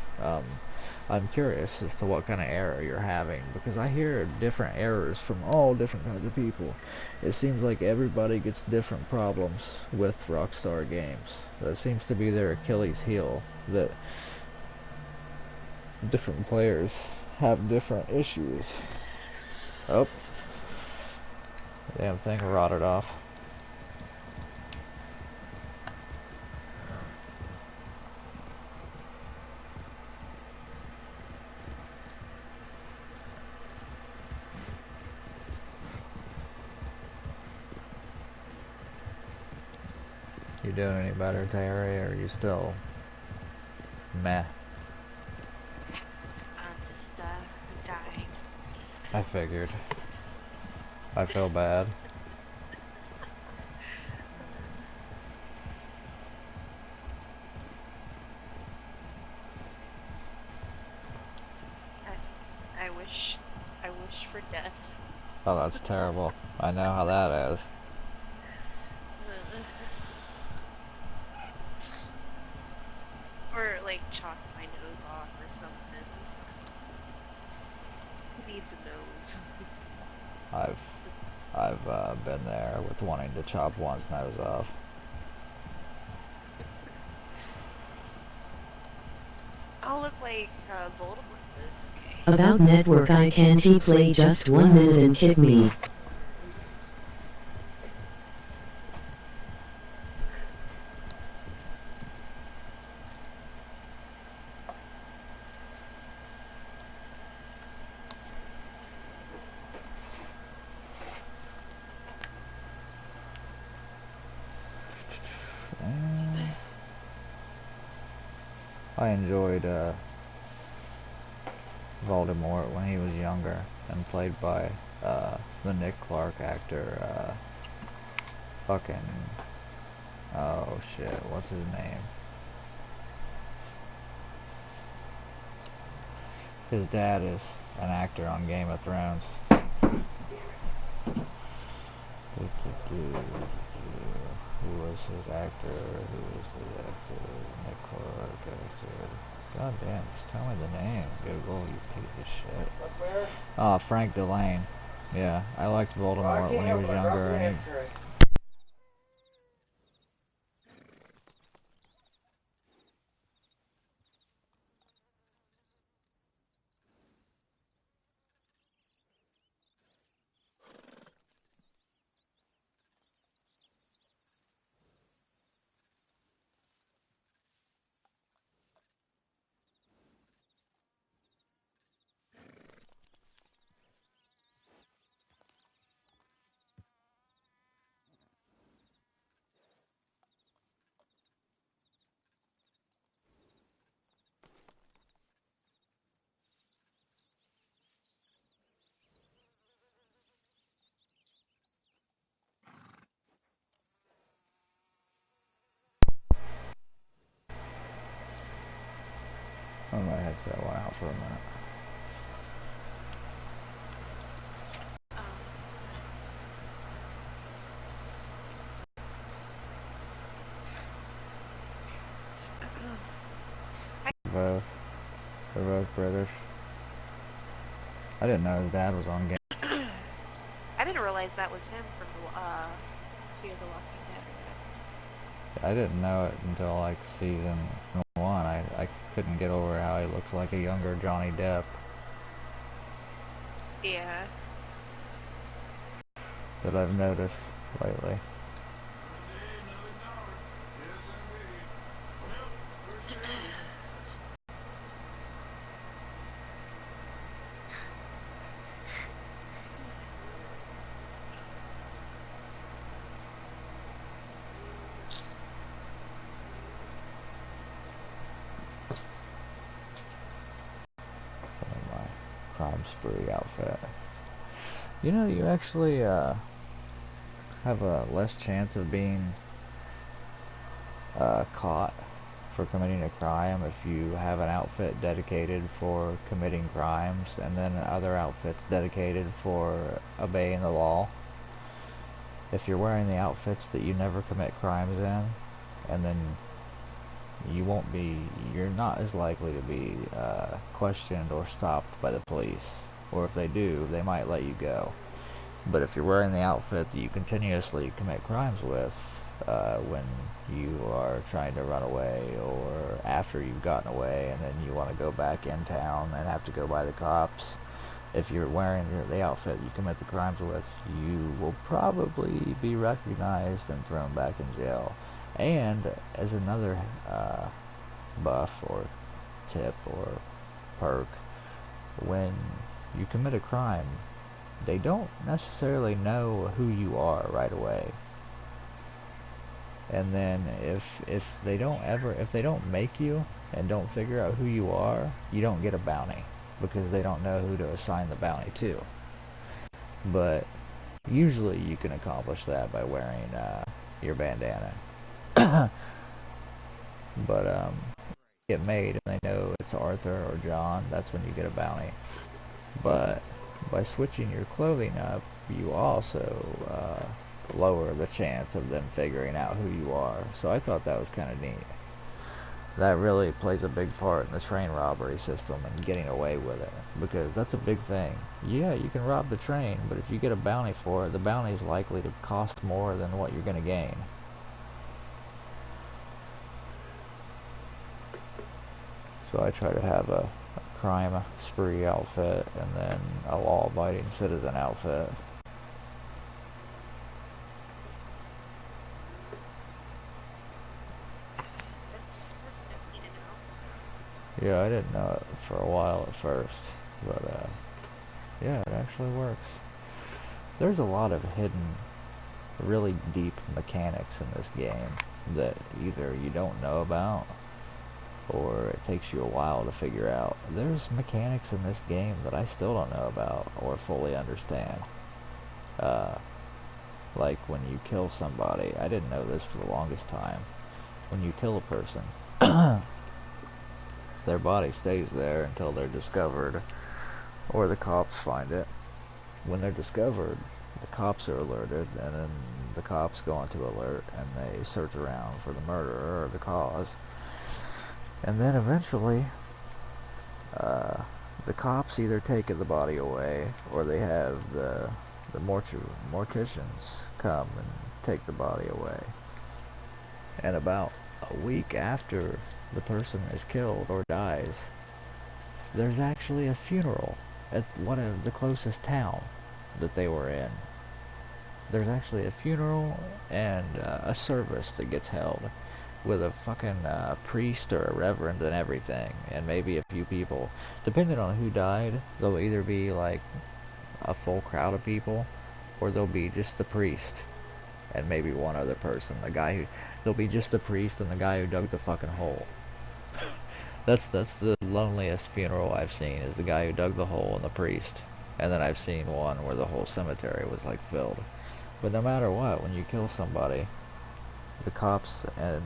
I'm curious as to what kind of error you're having, because I hear different errors from all different kinds of people. It seems like everybody gets different problems with Rockstar games. That seems to be their Achilles heel, that different players have different issues. Oh, the damn thing rotted off. You doing any better, Terry, or are you still meh? I'm just dying. I figured. I feel bad. I wish for death. Oh, that's terrible. I know how that is. Or like chop my nose off or something. Who needs a nose? I've been there with wanting to chop one's nose off. I'll look like Voldemort does, okay? About network, I can't play just 1 minute and kick me. I enjoyed Voldemort when he was younger and played by the Nick Clark actor. Fucking, oh shit, what's his name? His dad is an actor on Game of Thrones. Who was his actor? Nick Clark actor. God damn, just tell me the name, Google, you piece of shit. Frank Delane. Yeah, I liked Voldemort when he was younger, and oh, my headset went out for a minute. Both. They're both British. I didn't know his dad was on Game. I didn't realize that was him from Fear the Walking Dead. I didn't know it until like season 1. I couldn't get over how he looks like a younger Johnny Depp. Yeah. That I've noticed lately. My crime spree outfit. You know, you actually have a less chance of being caught for committing a crime if you have an outfit dedicated for committing crimes and then other outfits dedicated for obeying the law. If you're wearing the outfits that you never commit crimes in, and then you're not as likely to be questioned or stopped by the police, or if they do, they might let you go. But if you're wearing the outfit that you continuously commit crimes with, when you are trying to run away or after you've gotten away and then you want to go back in town and have to go by the cops, if you're wearing the outfit you commit the crimes with, you will probably be recognized and thrown back in jail. And as another buff or tip or perk, when you commit a crime, they don't necessarily know who you are right away. And then if they don't make you and don't figure out who you are, you don't get a bounty because they don't know who to assign the bounty to. But usually you can accomplish that by wearing your bandana. But get made and they know it's Arthur or John, that's when you get a bounty. But by switching your clothing up, you also lower the chance of them figuring out who you are. So I thought that was kind of neat. That really plays a big part in the train robbery system and getting away with it, because that's a big thing. Yeah, you can rob the train, but if you get a bounty for it, the bounty is likely to cost more than what you're going to gain. So I try to have a crime spree outfit and then a law-abiding citizen outfit. That's definitely to know. Yeah, I didn't know it for a while at first, but yeah, it actually works. There's a lot of hidden, really deep mechanics in this game that either you don't know about or it takes you a while to figure out. There's mechanics in this game that I still don't know about or fully understand. Like when you kill somebody, I didn't know this for the longest time. When you kill a person, their body stays there until they're discovered or the cops find it. When they're discovered, the cops are alerted, and then the cops go into alert and they search around for the murderer or the cause. And then eventually, the cops either take the body away or they have the morticians come and take the body away. And about a week after the person is killed or dies, there's actually a funeral at one of the closest town that they were in. There's actually a funeral and a service that gets held with a fucking priest or a reverend and everything, and maybe a few people. Depending on who died, there'll either be like a full crowd of people, or there'll be just the priest and maybe one other person. There'll be just the priest and the guy who dug the fucking hole. That's the loneliest funeral I've seen, is the guy who dug the hole and the priest. And then I've seen one where the whole cemetery was like filled. But no matter what, when you kill somebody, the cops and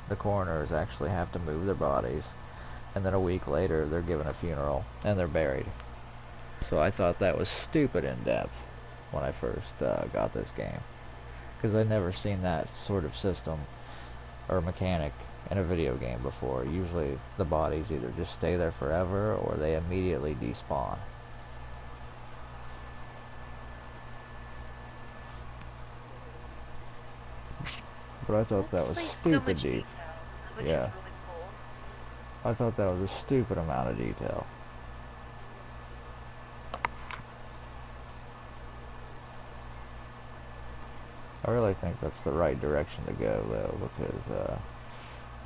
the coroners actually have to move their bodies, and then a week later they're given a funeral and they're buried. So I thought that was stupid in depth when I first got this game, because I'd never seen that sort of system or mechanic in a video game before. Usually the bodies either just stay there forever or they immediately despawn. but I thought that That's was like so stupid much deep. detail, which is Yeah, really cool. I thought that was a stupid amount of detail. I really think that's the right direction to go, though, because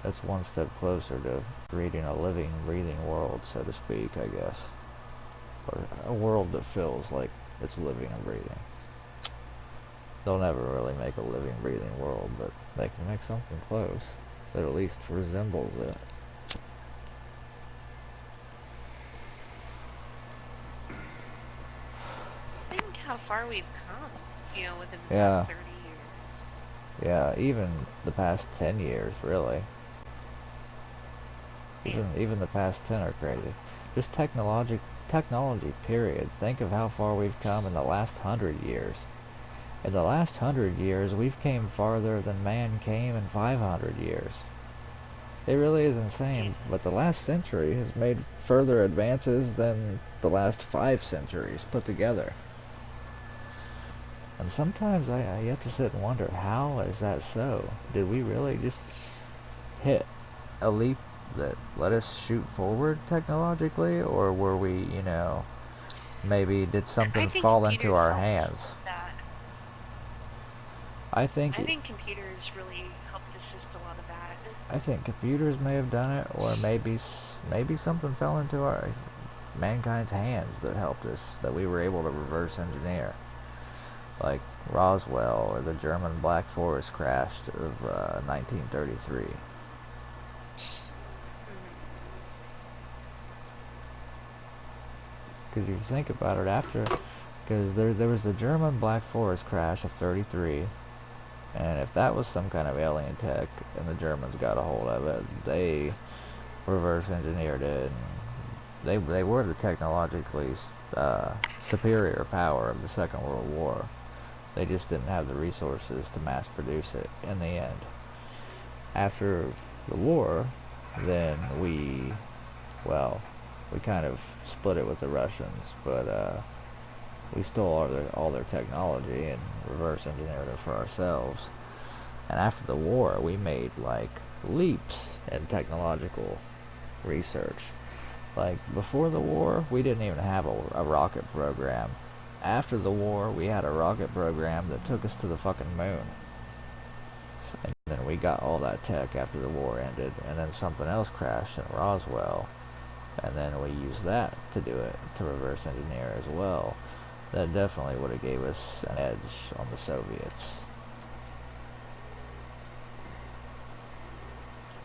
that's one step closer to creating a living, breathing world, so to speak, I guess. Or a world that feels like it's living and breathing. They'll never really make a living, breathing world, but they can make something close that at least resembles it. Think how far we've come, within the Yeah, past 30 years. yeah, even the past 10 years, really. Man. Even the past 10 are crazy. Just technology, period. Think of how far we've come in the last 100 years. In the last 100 years, we've came farther than man came in 500 years. It really is insane, but the last century has made further advances than the last 5 centuries put together. And sometimes I have to sit and wonder, how is that so? Did we really just hit a leap that let us shoot forward technologically, or were we, maybe did I something think fall into computers our helped hands? that. I think I think computers really helped assist a lot of that. I think computers may have done it, or maybe something fell into our mankind's hands that helped us, that we were able to reverse engineer, like Roswell or the German Black Forest crash of 1933. Because if you think about it, because there was the German Black Forest crash of 33, and if that was some kind of alien tech and the Germans got a hold of it, they reverse engineered it, and they were the technologically superior power of the Second World War. They just didn't have the resources to mass produce it in the end. After the war, then we kind of split it with the Russians, but we stole all their technology and reverse engineered it for ourselves. And after the war, we made like leaps in technological research. Like before the war, we didn't even have a rocket program. After the war, we had a rocket program that took us to the fucking moon. And then we got all that tech after the war ended, and then something else crashed in Roswell, and then we used that to do it, to reverse engineer as well. That definitely would have gave us an edge on the Soviets.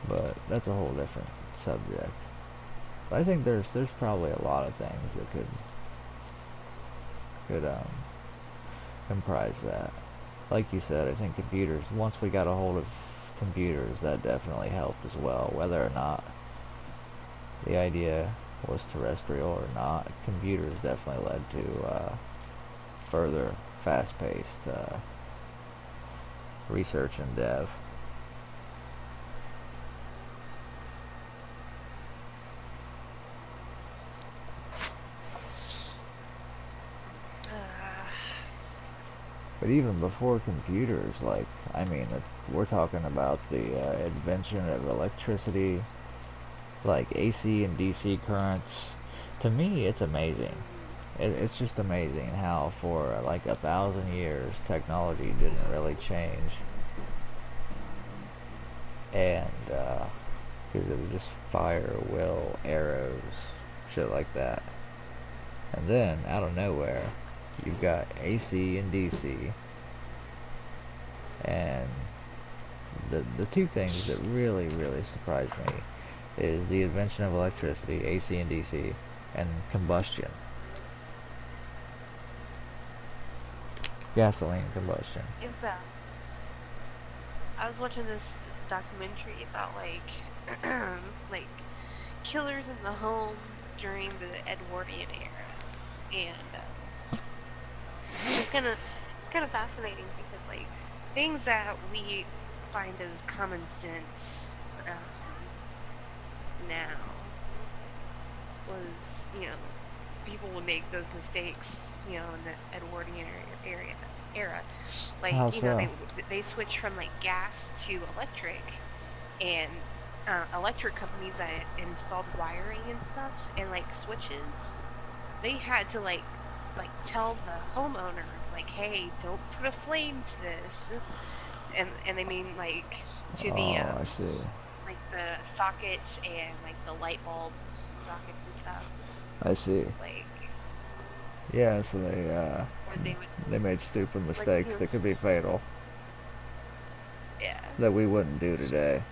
But that's a whole different subject. But I think there's probably a lot of things that could comprise that. Like you said, I think computers, once we got a hold of computers, that definitely helped as well. Whether or not the idea was terrestrial or not, computers definitely led to further fast-paced research and dev. But even before computers, like, I mean, we're talking about the invention of electricity, like AC and DC currents. To me, it's amazing. It's just amazing how for like 1,000 years technology didn't really change, and because it was just fire, will, arrows, shit like that. And then out of nowhere, you've got AC and DC, and the two things that really surprised me is the invention of electricity, AC and DC, and combustion. Gasoline combustion. It's I was watching this documentary about like killers in the home during the Edwardian era, and it's kind of fascinating because like things that we find as common sense now was people would make those mistakes in the Edwardian era, era. How Like, you know, so? they switched from like gas to electric, and electric companies that installed wiring and stuff and like switches, they had to like tell the homeowners like, hey, don't put a flame to this, and they mean like to the Oh, I see. like the sockets and like the light bulb sockets and stuff, I see. like, Yeah, so or they would, they made stupid like, you mistakes know, that could be fatal yeah, that we wouldn't do today.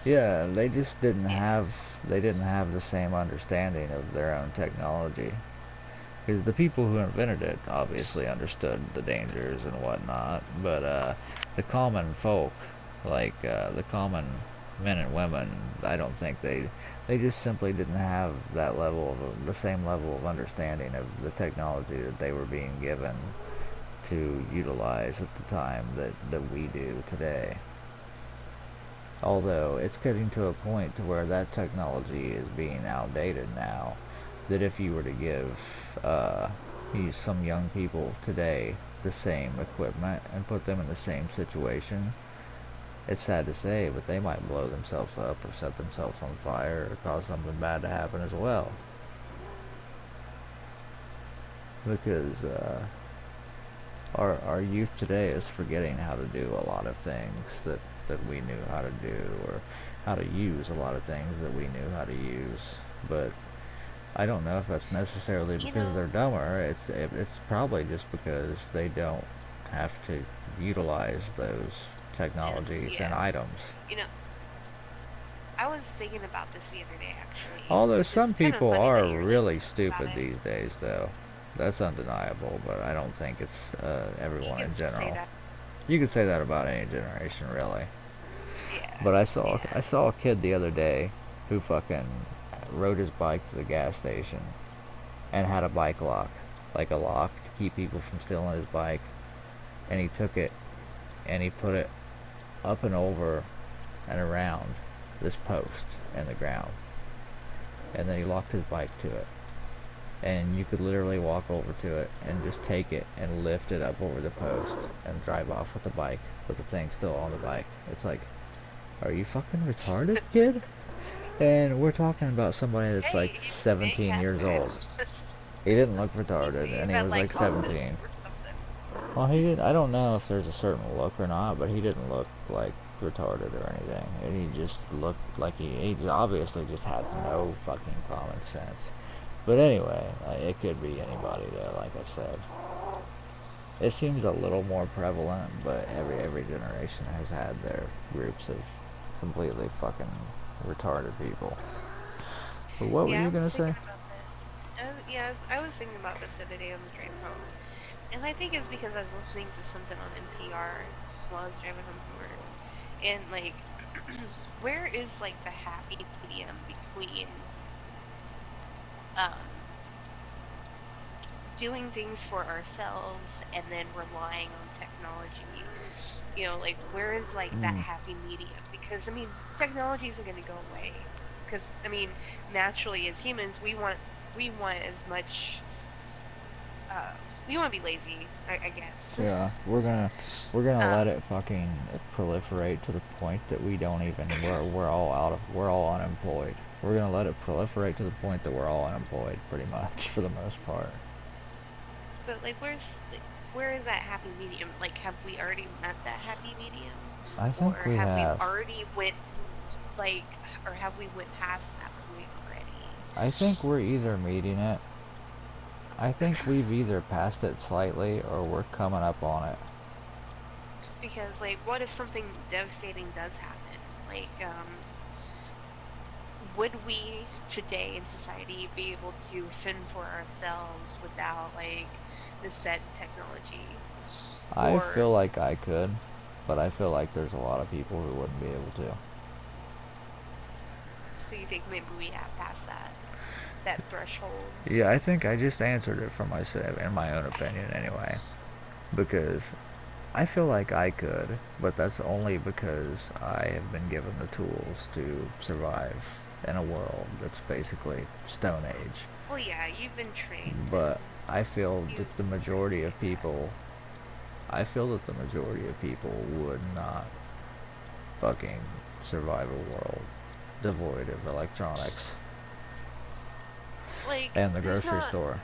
Yeah, they just yeah, didn't have the same understanding of their own technology. Because the people who invented it obviously understood the dangers and whatnot, but the common folk, like the common men and women, I don't think they just simply didn't have that level of the same level of understanding of the technology that they were being given to utilize at the time that we do today. Although it's getting to a point to where that technology is being outdated now, that if you were to give uh, some young people today the same equipment and put them in the same situation, it's sad to say, but they might blow themselves up or set themselves on fire or cause something bad to happen as well. Because our youth today is forgetting how to do a lot of things that we knew how to do, or how to use a lot of things that we knew how to use. But I don't know if that's necessarily you because they're know, dumber. It's probably just because they don't have to utilize those technologies and yeah, items. you know, I was thinking about this the other day actually. Although It's some kind of people funny are that you're like really thinking about stupid it. these days, though. That's undeniable, but I don't think it's You everyone can in say general. that. You could say that about any generation, really. Yeah, But yeah. I saw a kid the other day who fucking rode his bike to the gas station and had a bike lock, like a lock to keep people from stealing his bike. And he took it and he put it up and over and around this post in the ground. And then he locked his bike to it. And you could literally walk over to it and just take it and lift it up over the post and drive off with the bike with the thing still on the bike. It's like, are you fucking retarded, kid? And we're talking about somebody that's like Hey, you make 17 years old. happen. He didn't look He retarded, may and have he had was like like confidence 17. or something. Well, he did. I don't know if there's a certain look or not, but he didn't look like retarded or anything. And he just looked like he obviously just had no fucking common sense. But anyway, it could be anybody though, like I said. It seems a little more prevalent, but every generation has had their groups of completely fucking retarded people. But what were Yeah, I you was gonna thinking say? about this. Yeah, I was thinking about this the other day on the drive home, and I think it's because I was listening to something on NPR while I was driving home from work, and like, where is like the happy medium between um doing things for ourselves and then relying on technology? You know, like, where is like that Mm, happy medium? Because I mean, technology isn't going to go away. Because I mean, naturally as humans, we want as much. Uh, we want to be lazy, I guess. yeah, we're gonna let um, it fucking proliferate to the point that we don't even we're all out of we're all unemployed. We're gonna let it proliferate to the point that we're all unemployed, pretty much for the most part. but like, where is that happy medium? Like, have we already met that happy medium, I think or we have we have. already went like, or have we went past that point already? I think we're either meeting it. I think we've either passed it slightly or we're coming up on it. Because like, what if something devastating does happen? Like, would we today in society be able to fend for ourselves without like the said technology? I Or feel like I could, but I feel like there's a lot of people who wouldn't be able to. do you think maybe we have passed that threshold? Yeah, I think I just answered it for myself, in my own opinion, anyway. Because I feel like I could, but that's only because I have been given the tools to survive in a world that's basically Stone Age. Well, yeah, you've been trained But and I feel you've that the learned majority to do of that. people I feel that the majority of people would not fucking survive a world devoid of electronics Like, and the there's grocery not. store.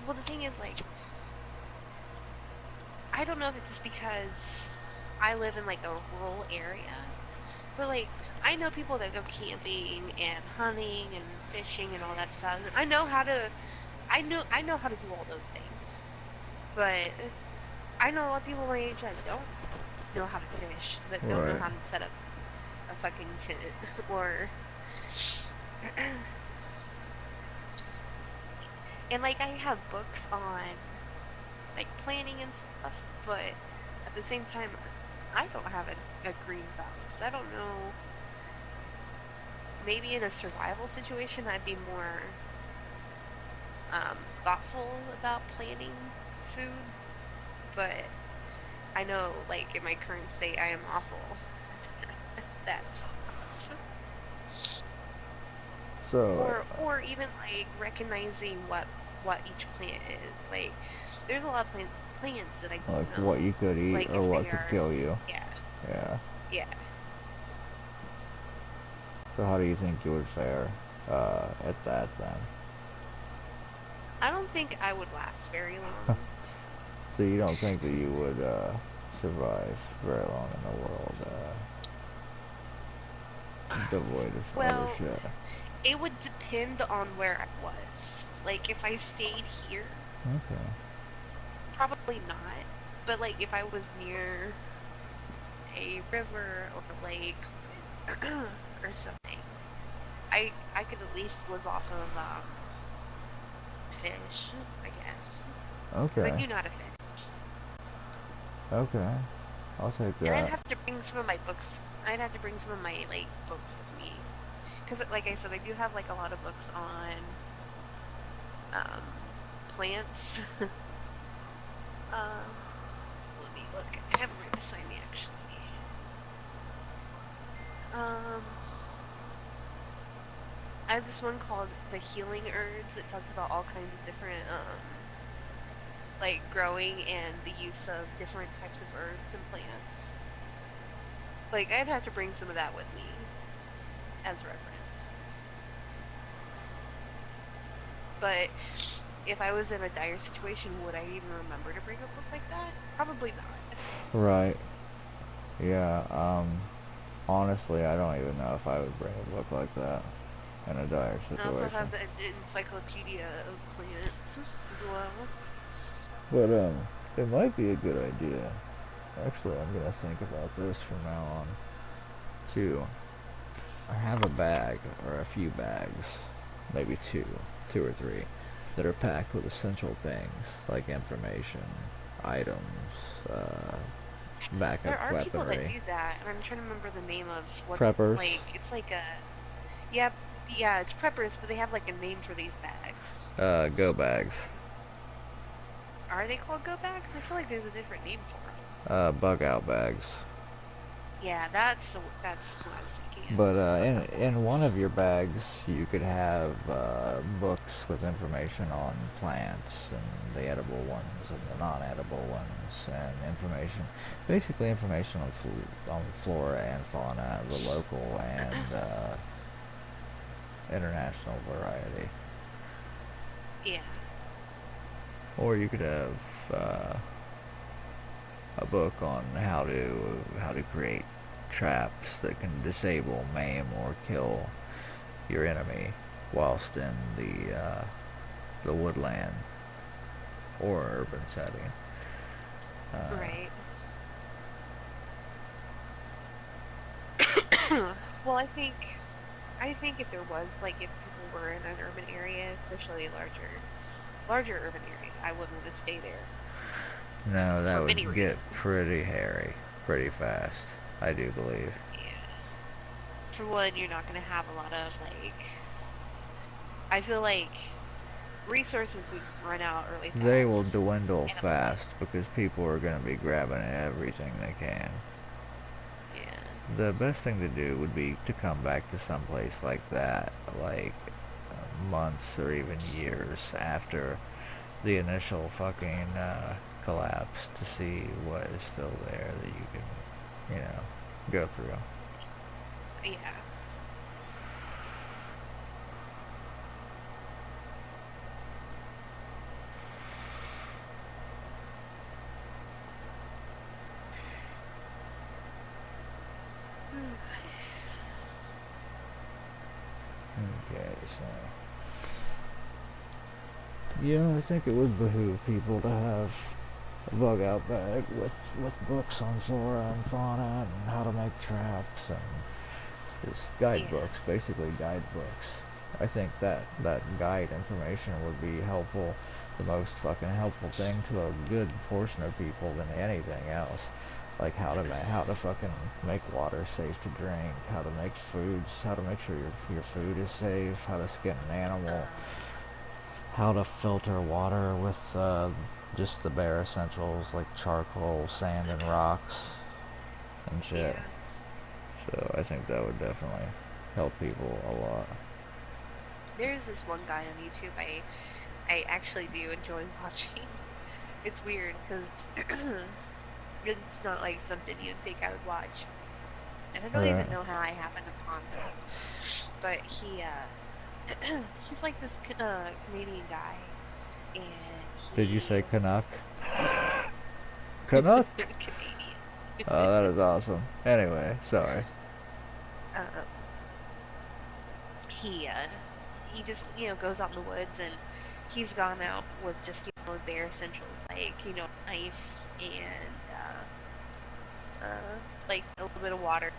Well, the thing is, like, I don't know if it's just because I live in like a rural area, but like I know people that go camping and hunting and fishing and all that stuff. And I know how to, I know how to do all those things. But I know a lot of people my age that don't know how to fish, that don't know Right. how to set up a fucking tent, or and like I have books on like planning and stuff, but at the same time, I don't have a green thumb, so I don't know. Maybe in a survival situation, I'd be more thoughtful about planning food, but I know, like, in my current state, I am awful. That's So, or even like recognizing what each plant is. Like, there's a lot of plants that I don't like know, what you could eat like or if what they could are, kill you. yeah, Yeah. yeah. So how do you think you would fare at that then? I don't think I would last very long. So you don't think that you would survive very long in the world devoid of other Well, shit? it would depend on where I was. Like, if I stayed here, Okay. probably not. But like, if I was near a river or a lake or something, I could at least live off of fish, I guess. Because I Okay. do know how to fish. Okay. I'll take And I'd that. have to bring some of my books. I'd have to bring some of my like books with me. Because, like I said, I do have like a lot of books on plants. Let me look. I have them right beside me, actually. I have this one called The Healing Herbs. It talks about all kinds of different, like growing and the use of different types of herbs and plants. Like, I'd have to bring some of that with me as reference. But if I was in a dire situation, would I even remember to bring a book like that? Probably not. Right. Yeah. Honestly, I don't even know if I would bring a book like that in a dire I also situation. have the Encyclopedia of Plants as well. But it might be a good idea. Actually, I'm gonna think about this from now on too. I have a bag or a few bags, maybe two or three, that are packed with essential things like information, items, backup There are people that weaponry. do that, and I'm trying to remember the name of what, Preppers. like, it's like a, yeah, yeah, it's preppers, but they have like a name for these bags. Go bags. Are they called go bags? I feel like there's a different name for them. Bug out bags. Yeah, that's what I was thinking But of. Bug out in one bags. of your bags, you could have books with information on plants and the edible ones and the non-edible ones, and information, basically information on on flora and fauna, the local and international variety. Yeah. Or you could have uh, a book on how to create traps that can disable, maim, or kill your enemy whilst in the woodland or urban setting. Right. Well, I think if there was, like, if people were in an urban area, especially a larger urban area, I wouldn't want to stay there No, that for many would get reasons. pretty hairy pretty fast, I do believe. Yeah. For one, you're not going to have a lot of, like, I feel like resources would run out really They will fast. dwindle And, fast because people are going to be grabbing everything they can. yeah. The best thing to do would be to come back to some place like that, like months or even years after the initial fucking collapse to see what is still there that you can, you know, go through. Yeah. Okay, so yeah, I think it would behoove people to have a bug out bag with books on flora and fauna and how to make traps and just guidebooks, basically guidebooks. I think that guide information would be helpful, the most fucking helpful thing to a good portion of people than anything else. Like how to fucking make water safe to drink, how to make foods, how to make sure your food is safe, how to skin an animal, how to filter water with just the bare essentials like charcoal, sand, and rocks and shit. Yeah. So I think that would definitely help people a lot. There's this one guy on YouTube I actually do enjoy watching. It's weird because it's not like something you'd think I would watch. And I don't even know how I happened upon him. But he's like this Canadian guy, and Did you say Canuck? Canuck? Canadian. Oh, that is awesome. Anyway, sorry. He just goes out in the woods, and he's gone out with just bare essentials like knife and like a little bit of water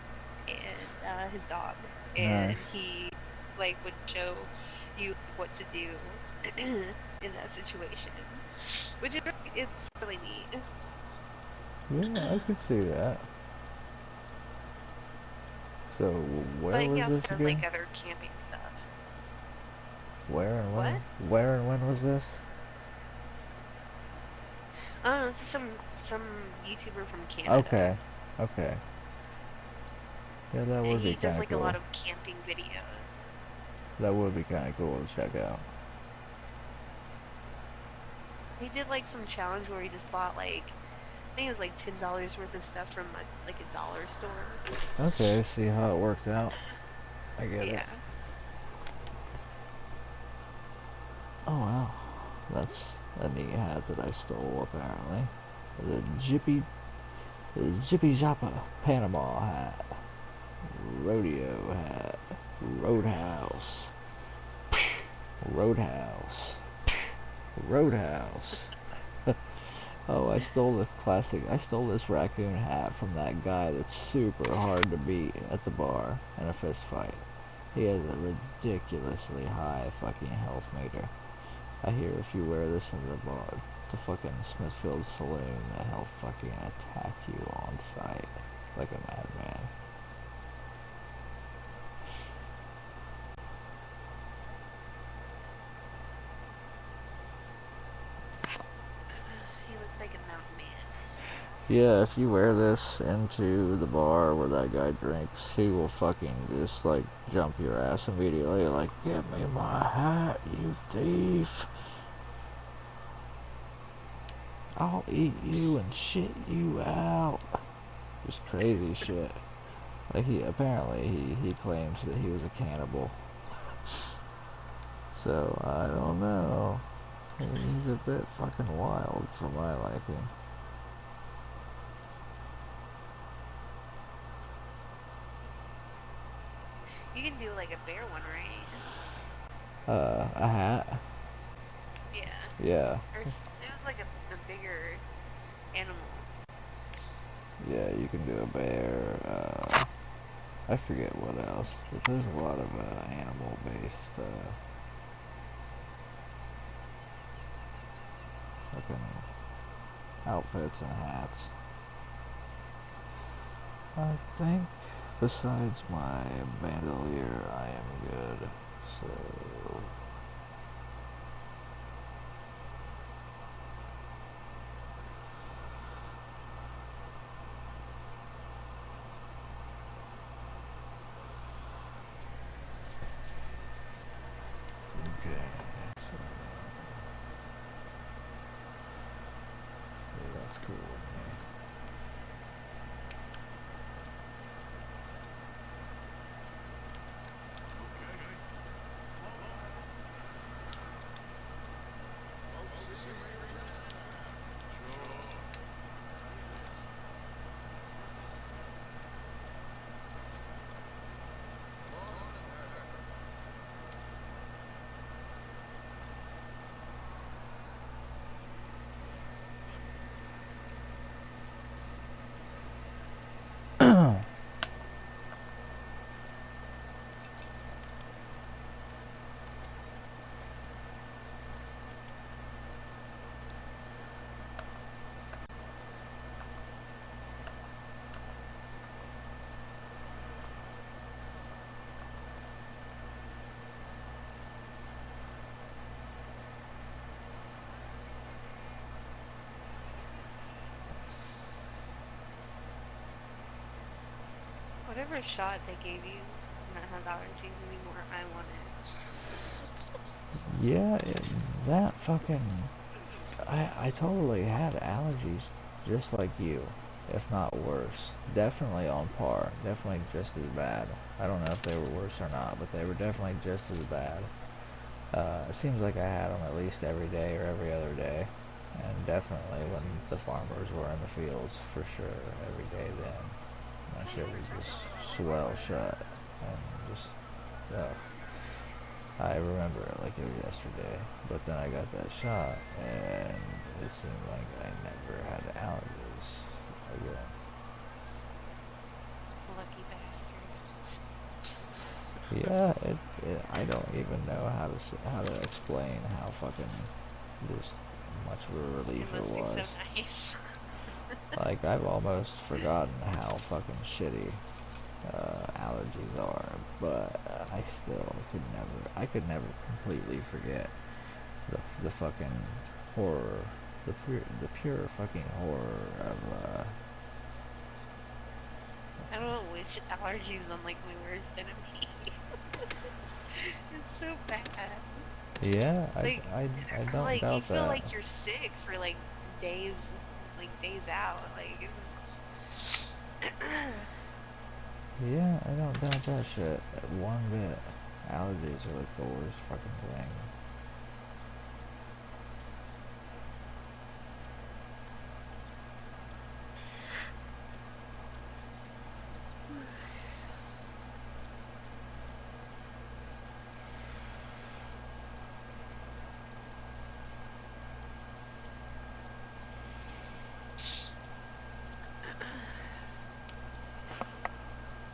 and his dog, and he would show you what to do in that situation, which is it's really neat. Yeah, I could see that. So where was this again? Like other camping stuff. Where and when? What? Where and when was this? Oh, this is some YouTuber from Canada. Okay. Yeah, that would be kind of cool. He does like a lot of camping videos. That would be kind of cool to check out. He did like some challenge where he just bought like, I think it was like $10 worth of stuff from like a dollar store. Okay, see how it worked out. I get it. Oh wow, that's a neat hat that I stole apparently. The Jippy Zappa Panama hat. Rodeo hat. Roadhouse. Roadhouse. Oh, I stole this raccoon hat from that guy that's super hard to beat at the bar in a fist fight. He has a ridiculously high fucking health meter. I hear if you wear this in the bar, the fucking Smithfield Saloon, he'll fucking attack you on sight like a madman. He looks like a mountain man. Yeah, if you wear this into the bar where that guy drinks, he will fucking just like jump your ass immediately, like, give me my hat, you thief. I'll eat you and shit you out. Just crazy shit. Like apparently he claims that he was a cannibal. So I don't know. He's a bit fucking wild for my liking. You can do like a bear one, right? A hat? Yeah. Yeah. Or it was like a bigger animal. Yeah, you can do a bear. I forget what else, but there's a lot of animal-based fucking outfits and hats. I think besides my bandolier, I am good. So okay. That's cool with me. Whatever shot they gave you does not have allergies anymore. I want it. Yeah, that fucking... I totally had allergies just like you, if not worse. Definitely on par. Definitely just as bad. I don't know if they were worse or not, but they were definitely just as bad. It seems like I had them at least every day or every other day. And definitely when the farmers were in the fields, for sure, every day then. My shit would just swell shut. And just, ugh. I remember it like it was yesterday, but then I got that shot, and it seemed like I never had allergies again. Lucky bastard. Yeah, I don't even know how to explain how fucking just much of a relief It must it be was. so nice. Like, I've almost forgotten how fucking shitty allergies are, but I still could never completely forget the fucking horror, the pure fucking horror of I don't know which allergies on like my worst enemy. It's so bad. yeah, Like, I don't like you doubt feel that. like you're sick for days, like days out. Like it's Yeah, I don't doubt that shit one bit. Allergies are like the worst fucking thing.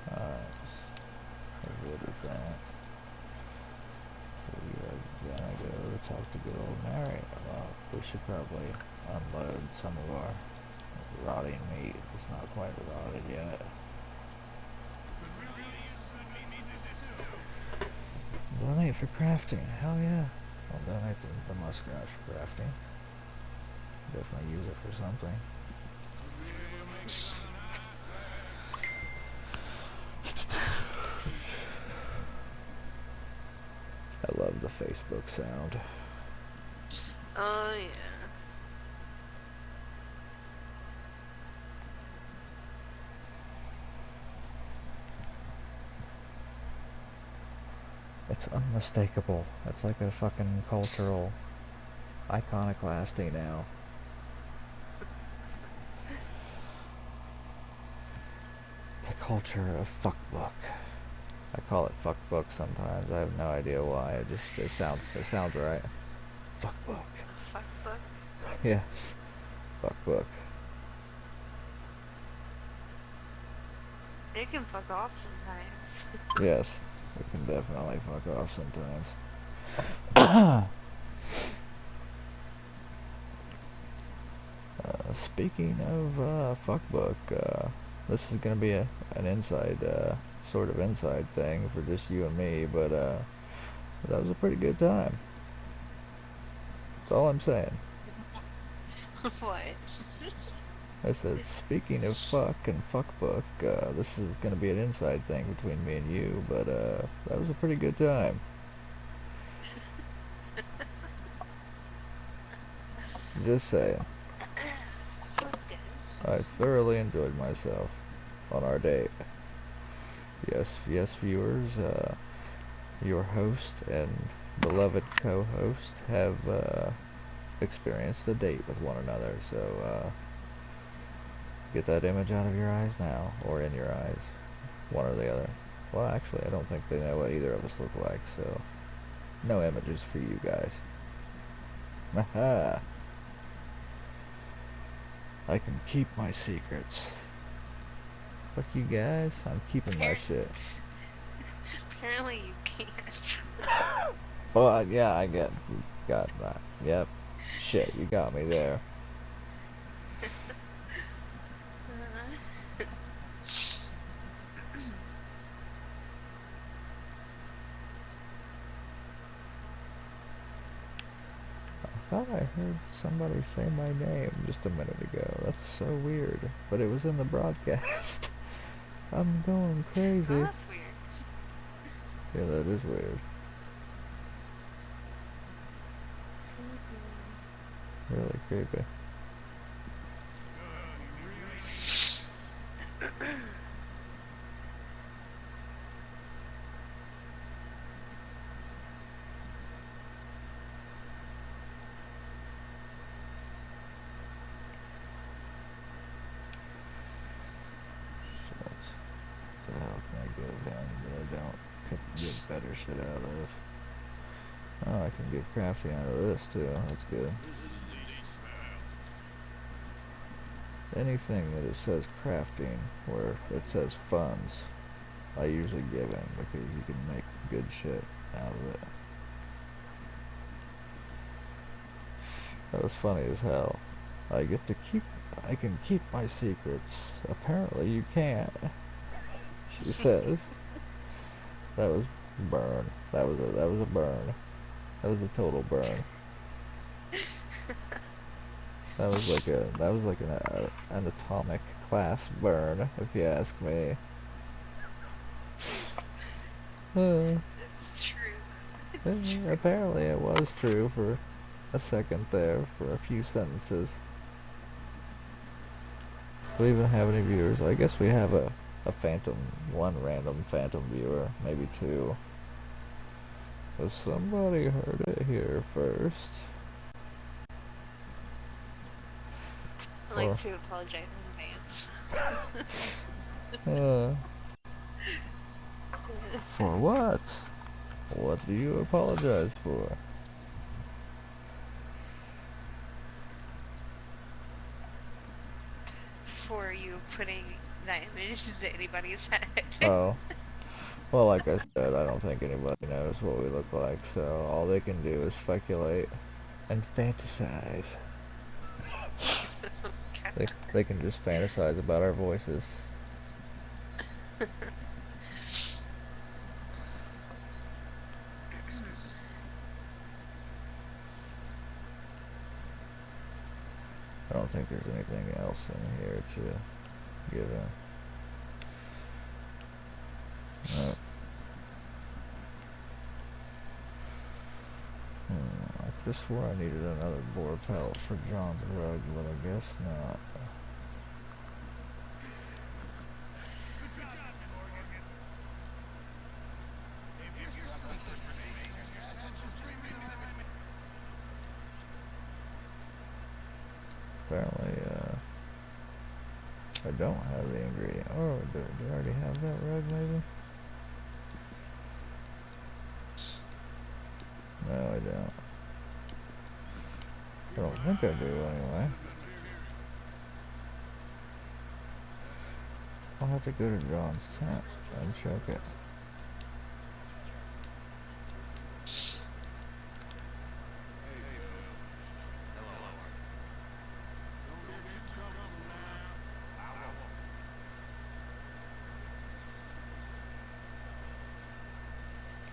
Alright, so good with that. We are gonna go talk to good old Mary. Well, we should probably unload some of our rotting meat. It's not quite rotted yet. Donate for crafting. Hell yeah. I'll donate the muskrat for crafting. Definitely use it for something. I love the Facebook sound. oh yeah. It's unmistakable. It's like a fucking cultural iconoclasty now. The culture of fuckbook. I call it fuckbook sometimes. I have no idea why. It sounds right. Fuckbook. A fuck book. Yes. Fuckbook. It can fuck off sometimes. Yes. It can definitely fuck off sometimes. Speaking of fuckbook, this is gonna be an inside sort of inside thing for just you and me, but that was a pretty good time. That's all I'm saying. What? I said, speaking of fuck and fuckbook, this is gonna be an inside thing between me and you, but that was a pretty good time. Just saying. So I thoroughly enjoyed myself on our date. Yes, yes, viewers, your host and beloved co-host have experienced a date with one another, so get that image out of your eyes now, or in your eyes, one or the other. Well, actually, I don't think they know what either of us look like, so no images for you guys. Haha. I can keep my secrets. Fuck you guys, I'm keeping my shit. Apparently you can't. Well, yeah, I got that. Yep. Shit, you got me there. I thought I heard somebody say my name just a minute ago. That's so weird. But it was in the broadcast. I'm going crazy. Oh, that's weird. Yeah, that is weird. Really creepy. Shit. What the hell can I go down that I don't get better shit out of? Oh, I can get crafty out of this too. That's good. Anything that it says crafting, where it says funds, I usually give in because you can make good shit out of it. That was funny as hell. I can keep my secrets. Apparently you can't. She says. That was burn. That was a burn. That was a total burn. That was like an atomic class burn, if you ask me. It's true. It's true. Apparently it was true for a second there, for a few sentences. Do we even have any viewers? I guess we have a one random phantom viewer, maybe two. But somebody heard it here first. I'd like to apologize in advance. For what? What do you apologize for? For you putting that image into anybody's head. Oh. Well, like I said, I don't think anybody knows what we look like, so all they can do is speculate and fantasize. They can just fantasize about our voices. I don't think there's anything else in here to give in. I just swore I needed another boar pelt for John's rug, but I guess not. Apparently, I don't have the ingredient. Oh, do I already have that rug, maybe? No, I don't. I don't think I do, anyway. I'll have to go to John's tent and check it.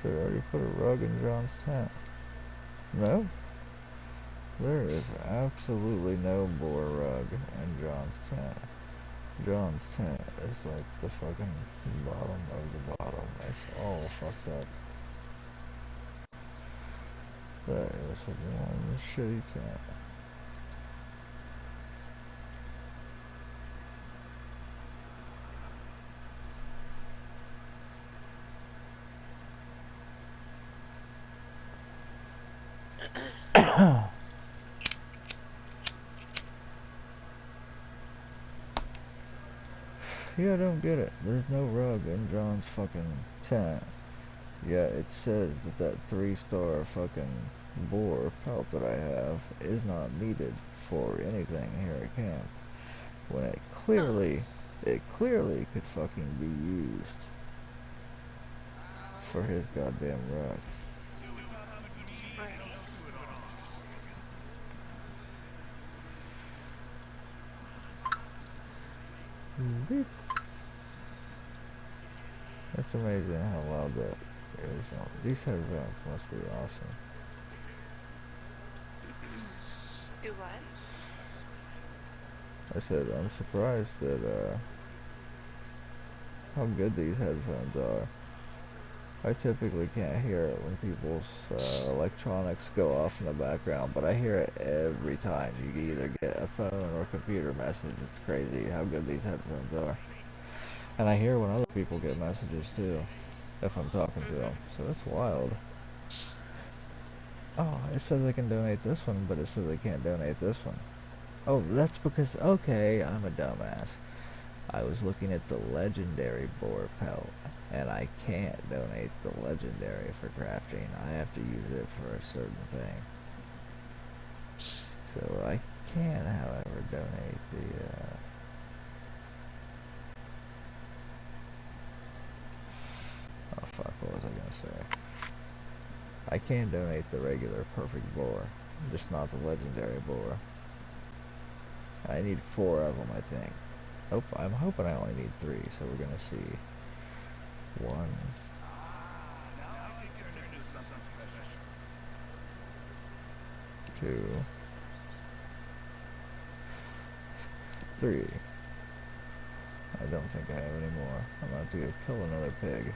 Did I already put a rug in John's tent? No? There is absolutely no boar rug in John's tent. John's tent is like the fucking bottom of the bottom. It's all fucked up. That is one shitty tent. Yeah, I don't get it. There's no rug in John's fucking tent. Yeah, it says that that 3-star fucking boar pelt that I have is not needed for anything here at camp. When it clearly could fucking be used for his goddamn rug. Right. It's amazing how loud that is. These headphones must be awesome. Do what? I said, I'm surprised that, how good these headphones are. I typically can't hear it when people's electronics go off in the background, but I hear it every time you either get a phone or computer message. It's crazy how good these headphones are. And I hear when other people get messages too, if I'm talking to them. So that's wild. Oh, it says I can donate this one, but it says I can't donate this one. Oh, that's because, okay, I'm a dumbass. I was looking at the legendary boar pelt, and I can't donate the legendary for crafting. I have to use it for a certain thing. So I can, however, donate the, oh fuck, what was I gonna say? I can donate the regular perfect boar, just not the legendary boar. I need 4 of them, I think. I'm hoping I only need 3, so we're gonna see. 1, 2, 3. I don't think I have any more. I'm about to go kill another pig.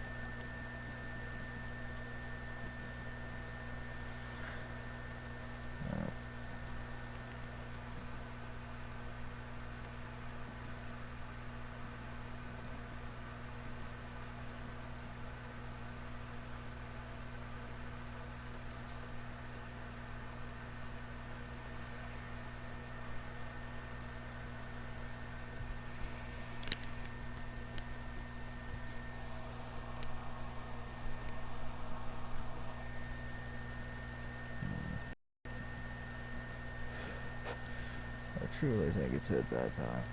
I truly think it's at that time.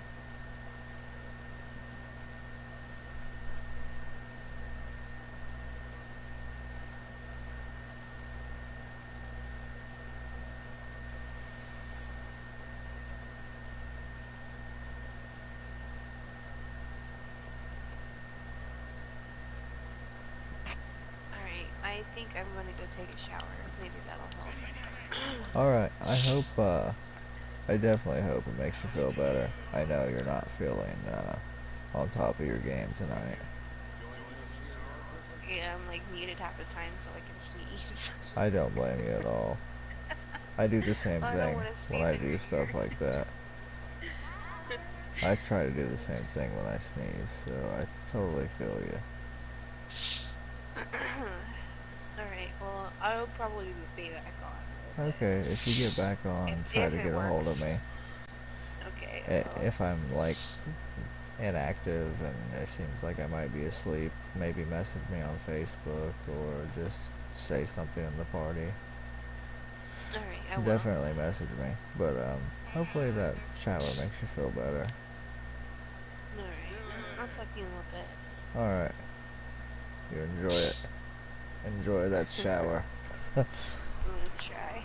Alright, I think I'm gonna go take a shower. Maybe that'll help. Alright, I definitely hope it makes you feel better. I know you're not feeling, on top of your game tonight. Yeah, I'm like muted half the time so I can sneeze. I don't blame you at all. I do the same I don't thing want to when sneeze I in do your stuff ear. like that. I try to do the same thing when I sneeze, so I totally feel you. Alright, well, I'll probably be back on. Okay, if you get back on, try If to it get a hold of works. me. Okay, I will. If I'm, like, inactive and it seems like I might be asleep, maybe message me on Facebook or just say something in the party. Alright, I will. Definitely message me, but hopefully that shower makes you feel better. Alright, I'll talk to you in a little bit. Alright, you enjoy it. Enjoy that shower. I'm gonna try.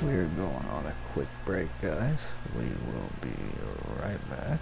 We're going on a quick break, guys. We will be right back.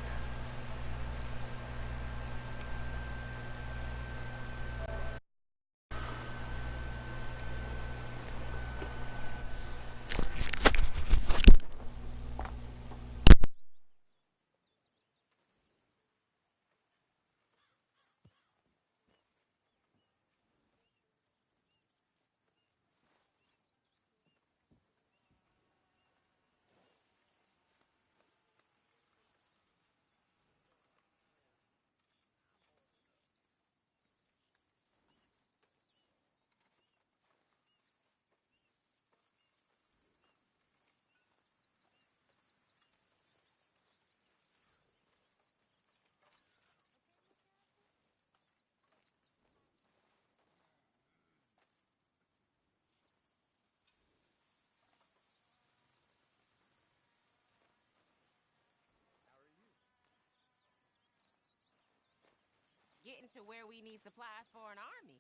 Getting to where we need supplies for an army.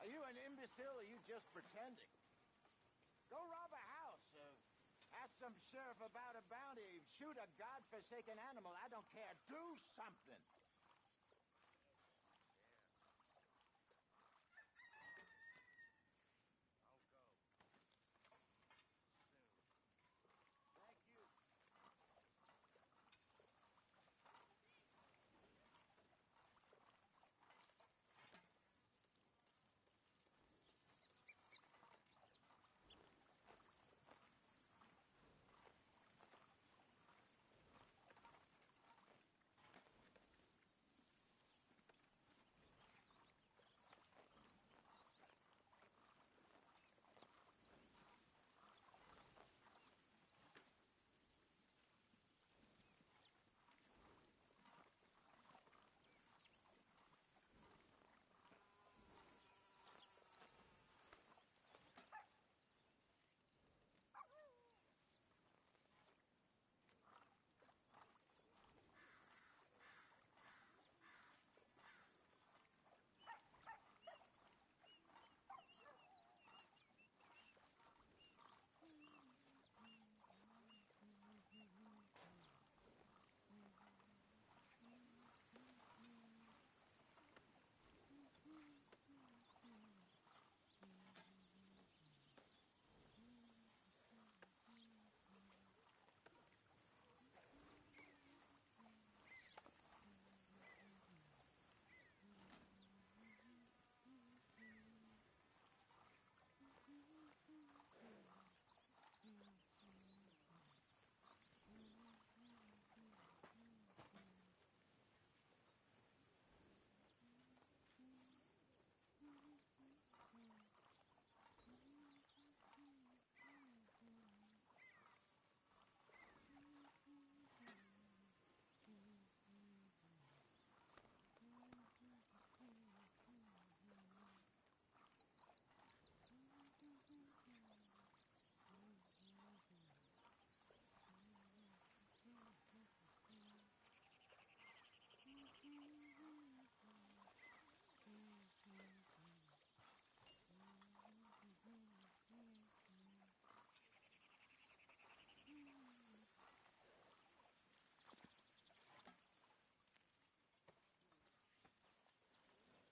Are you an imbecile or are you just pretending? Go rob a house. Ask some sheriff about a bounty. Shoot a godforsaken animal. I don't care. Do something.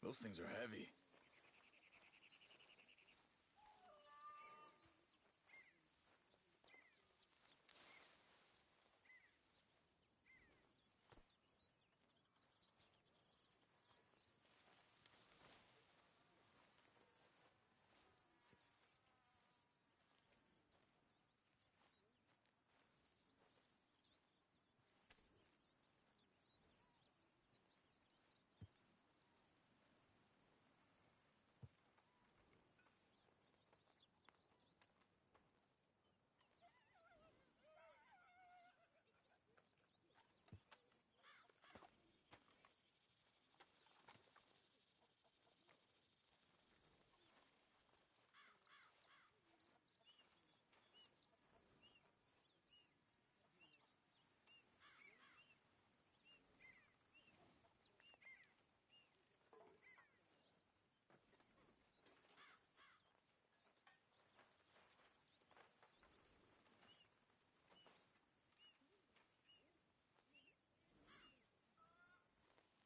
Those things are heavy.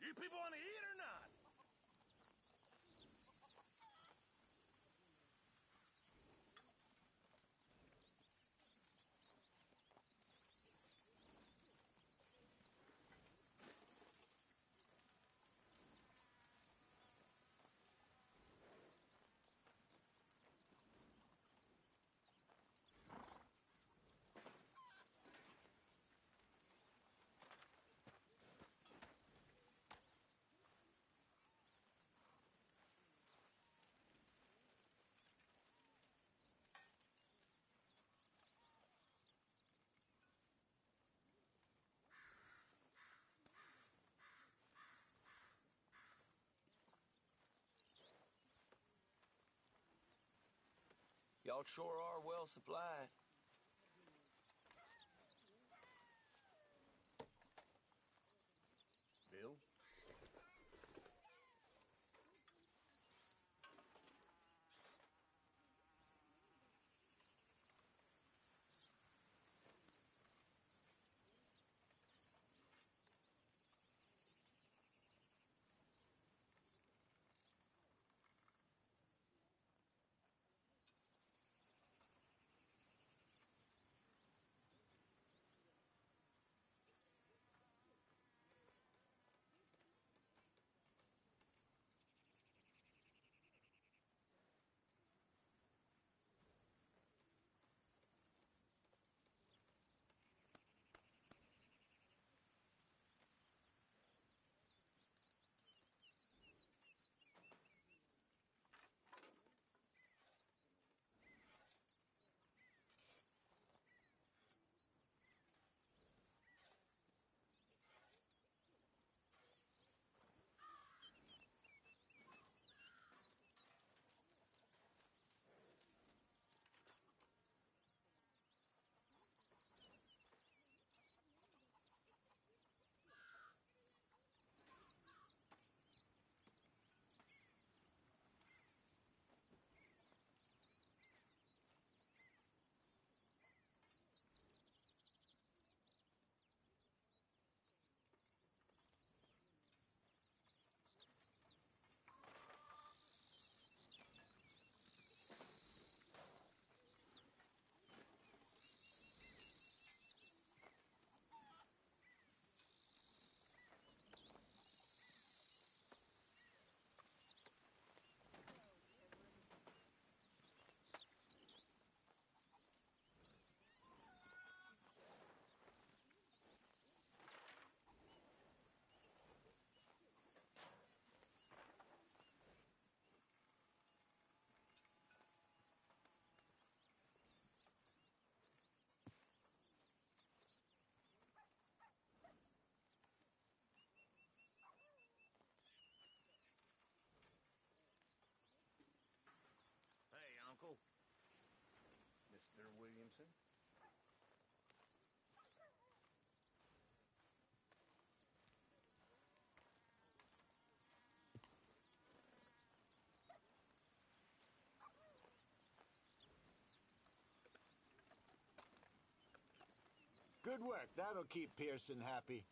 You people want to eat or not? Y'all sure are well supplied. Bill? Hey, Uncle. Mr. Williamson. Good work. That'll keep Pearson happy.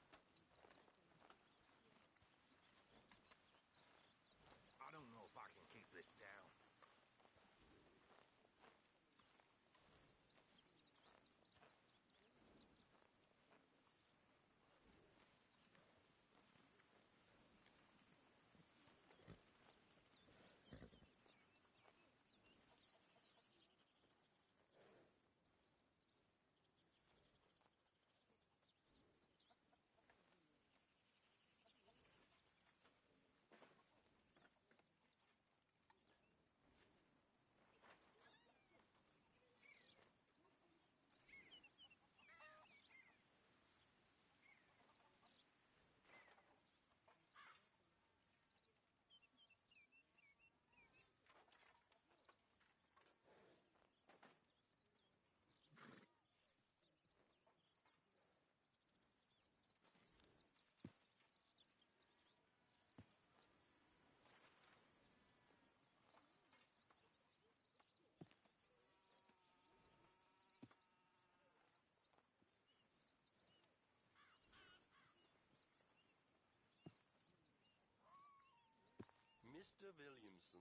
Mr. Williamson.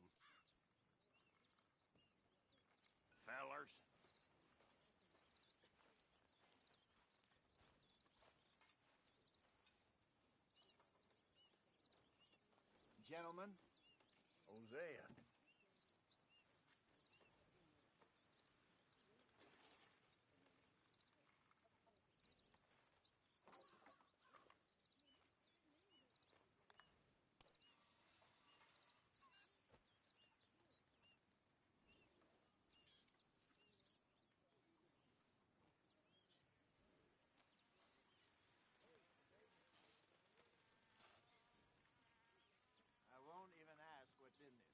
Fellers. Gentlemen, Hosea. I won't even ask what's in this.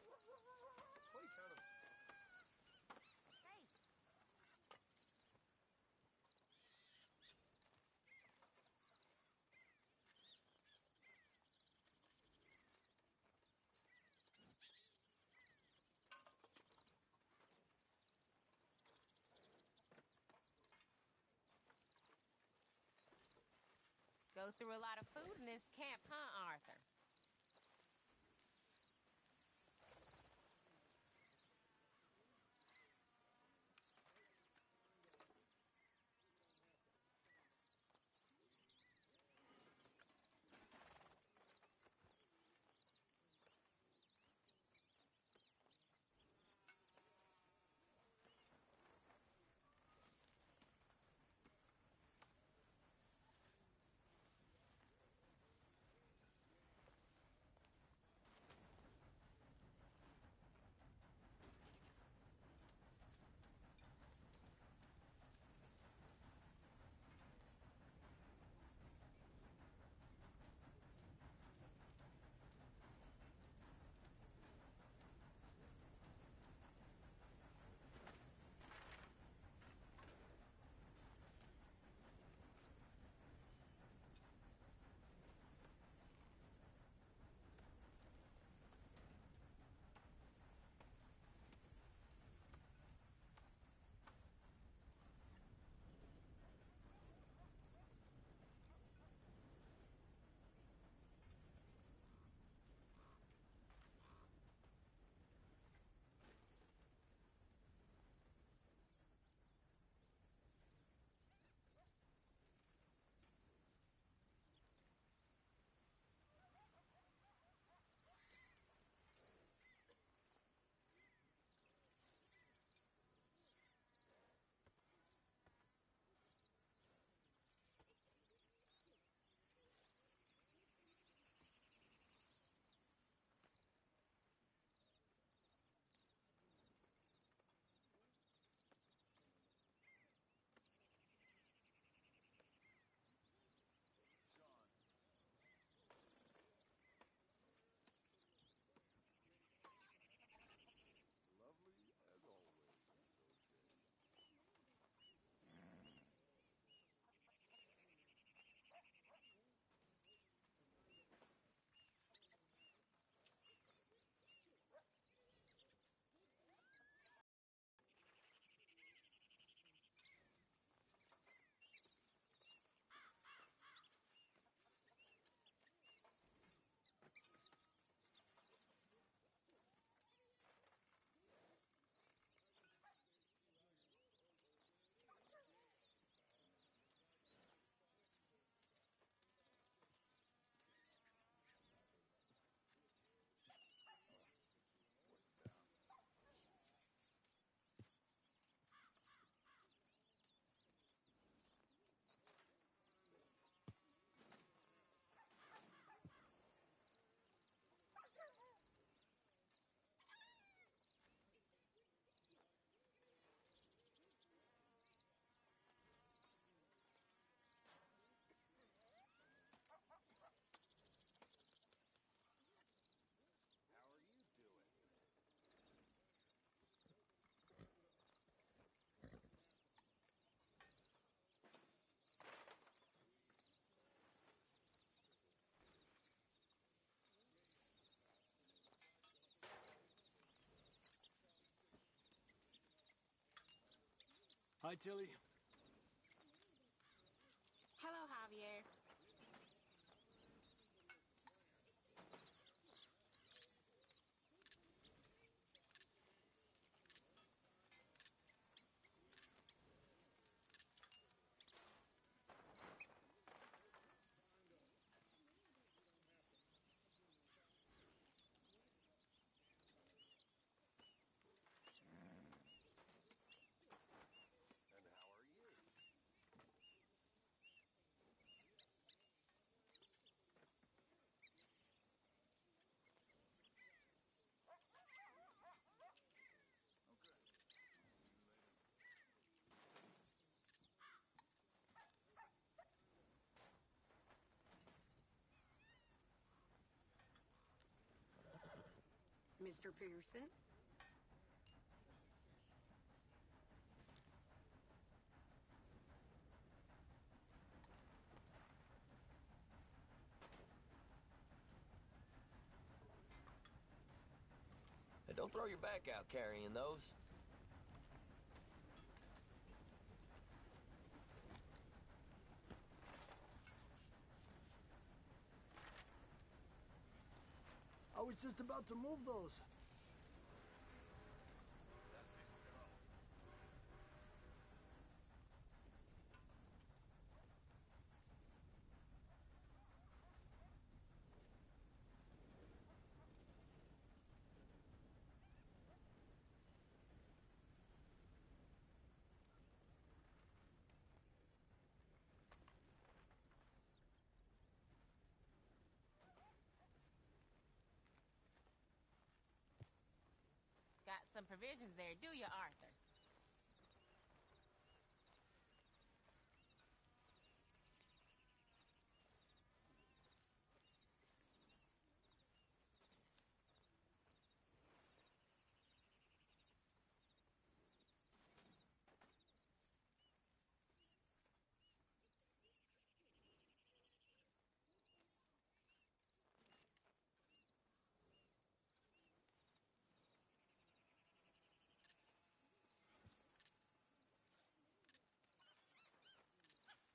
What are you kind of... Hey, Go through a lot of food in this camp, huh, Arthur? Hi, Tilly. Hello, Javier. And how are you? Okay. See you later. Mr. Pearson? Hey, don't throw your back out carrying those. I was just about to move those. That's pissing me off. Got some provisions there, do you, Arthur?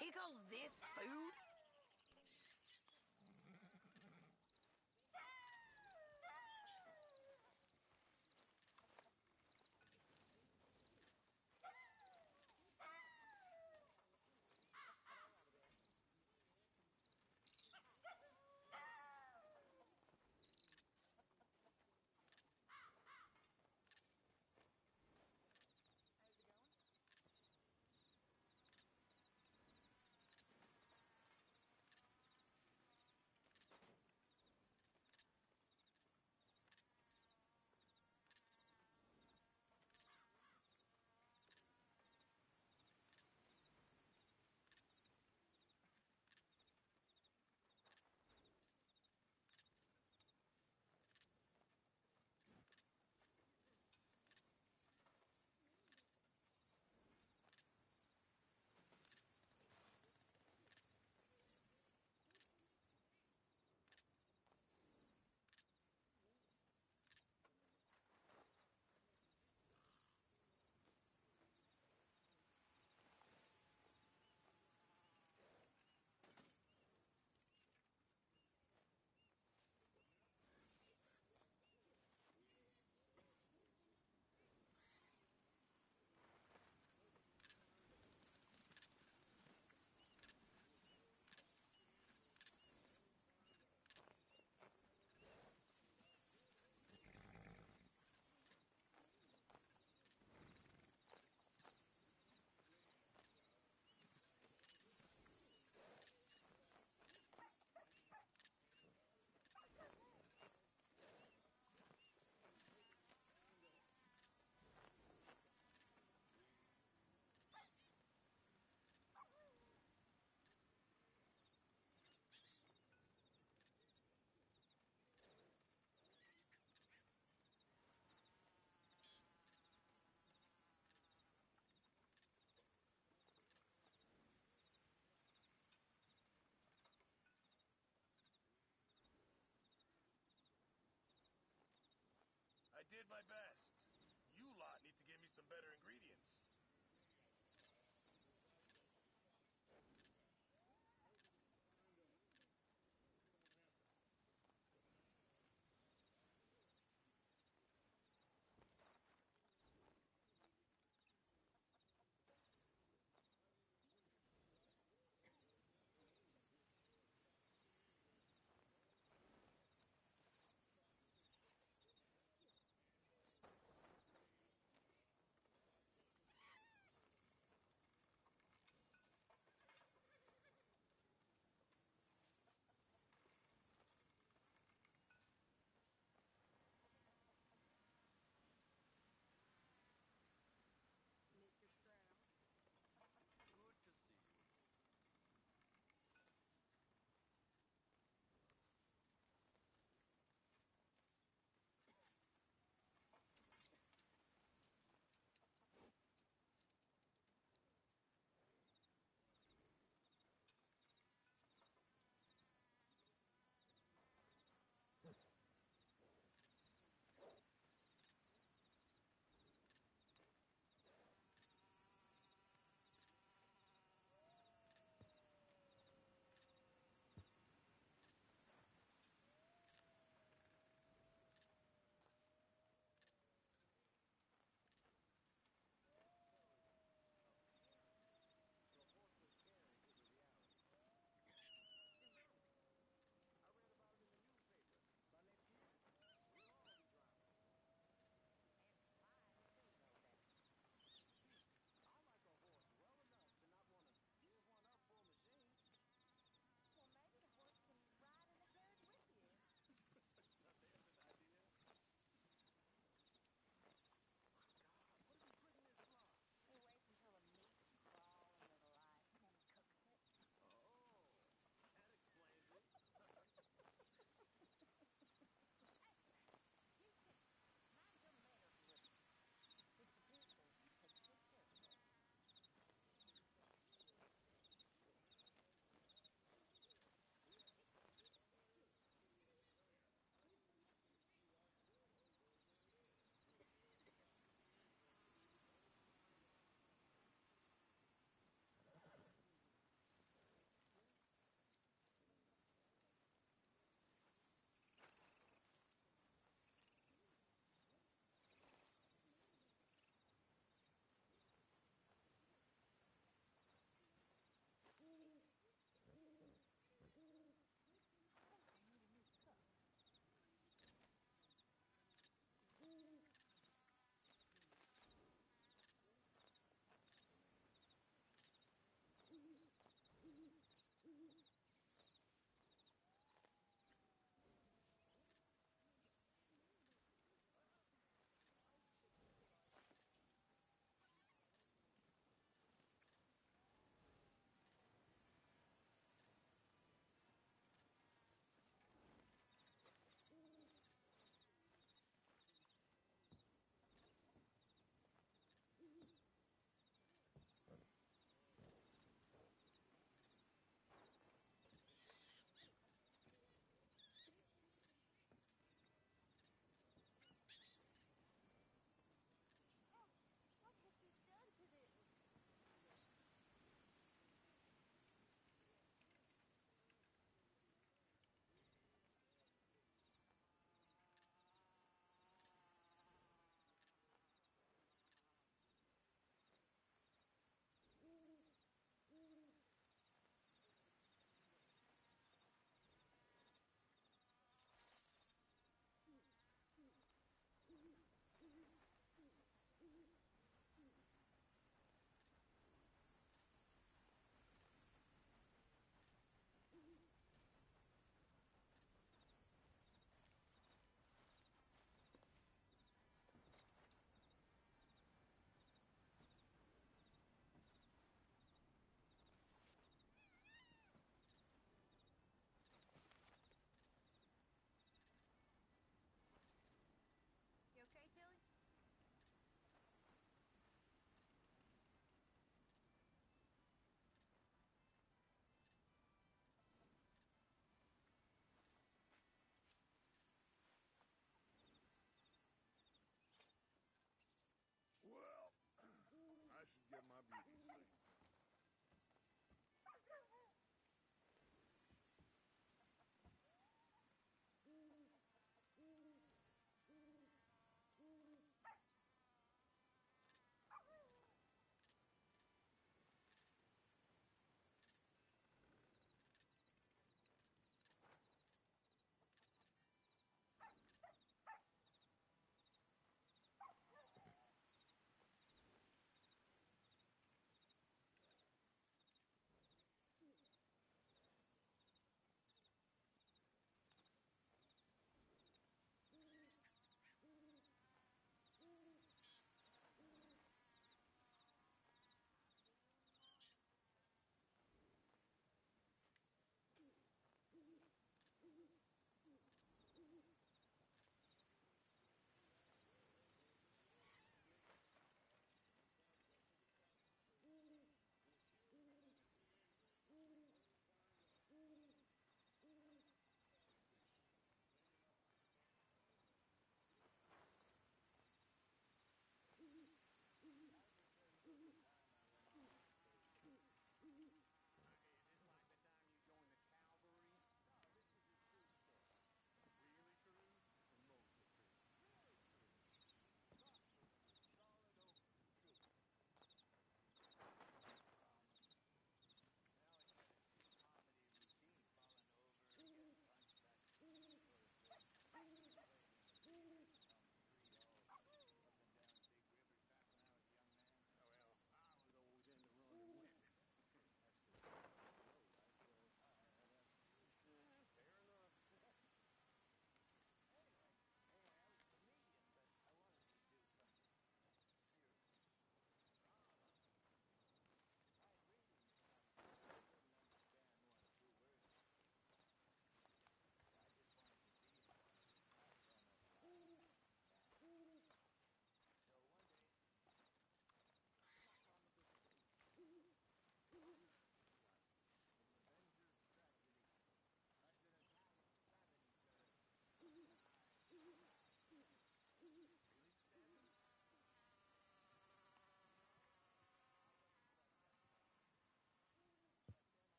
Here goes this food. I did my best. You lot need to give me some better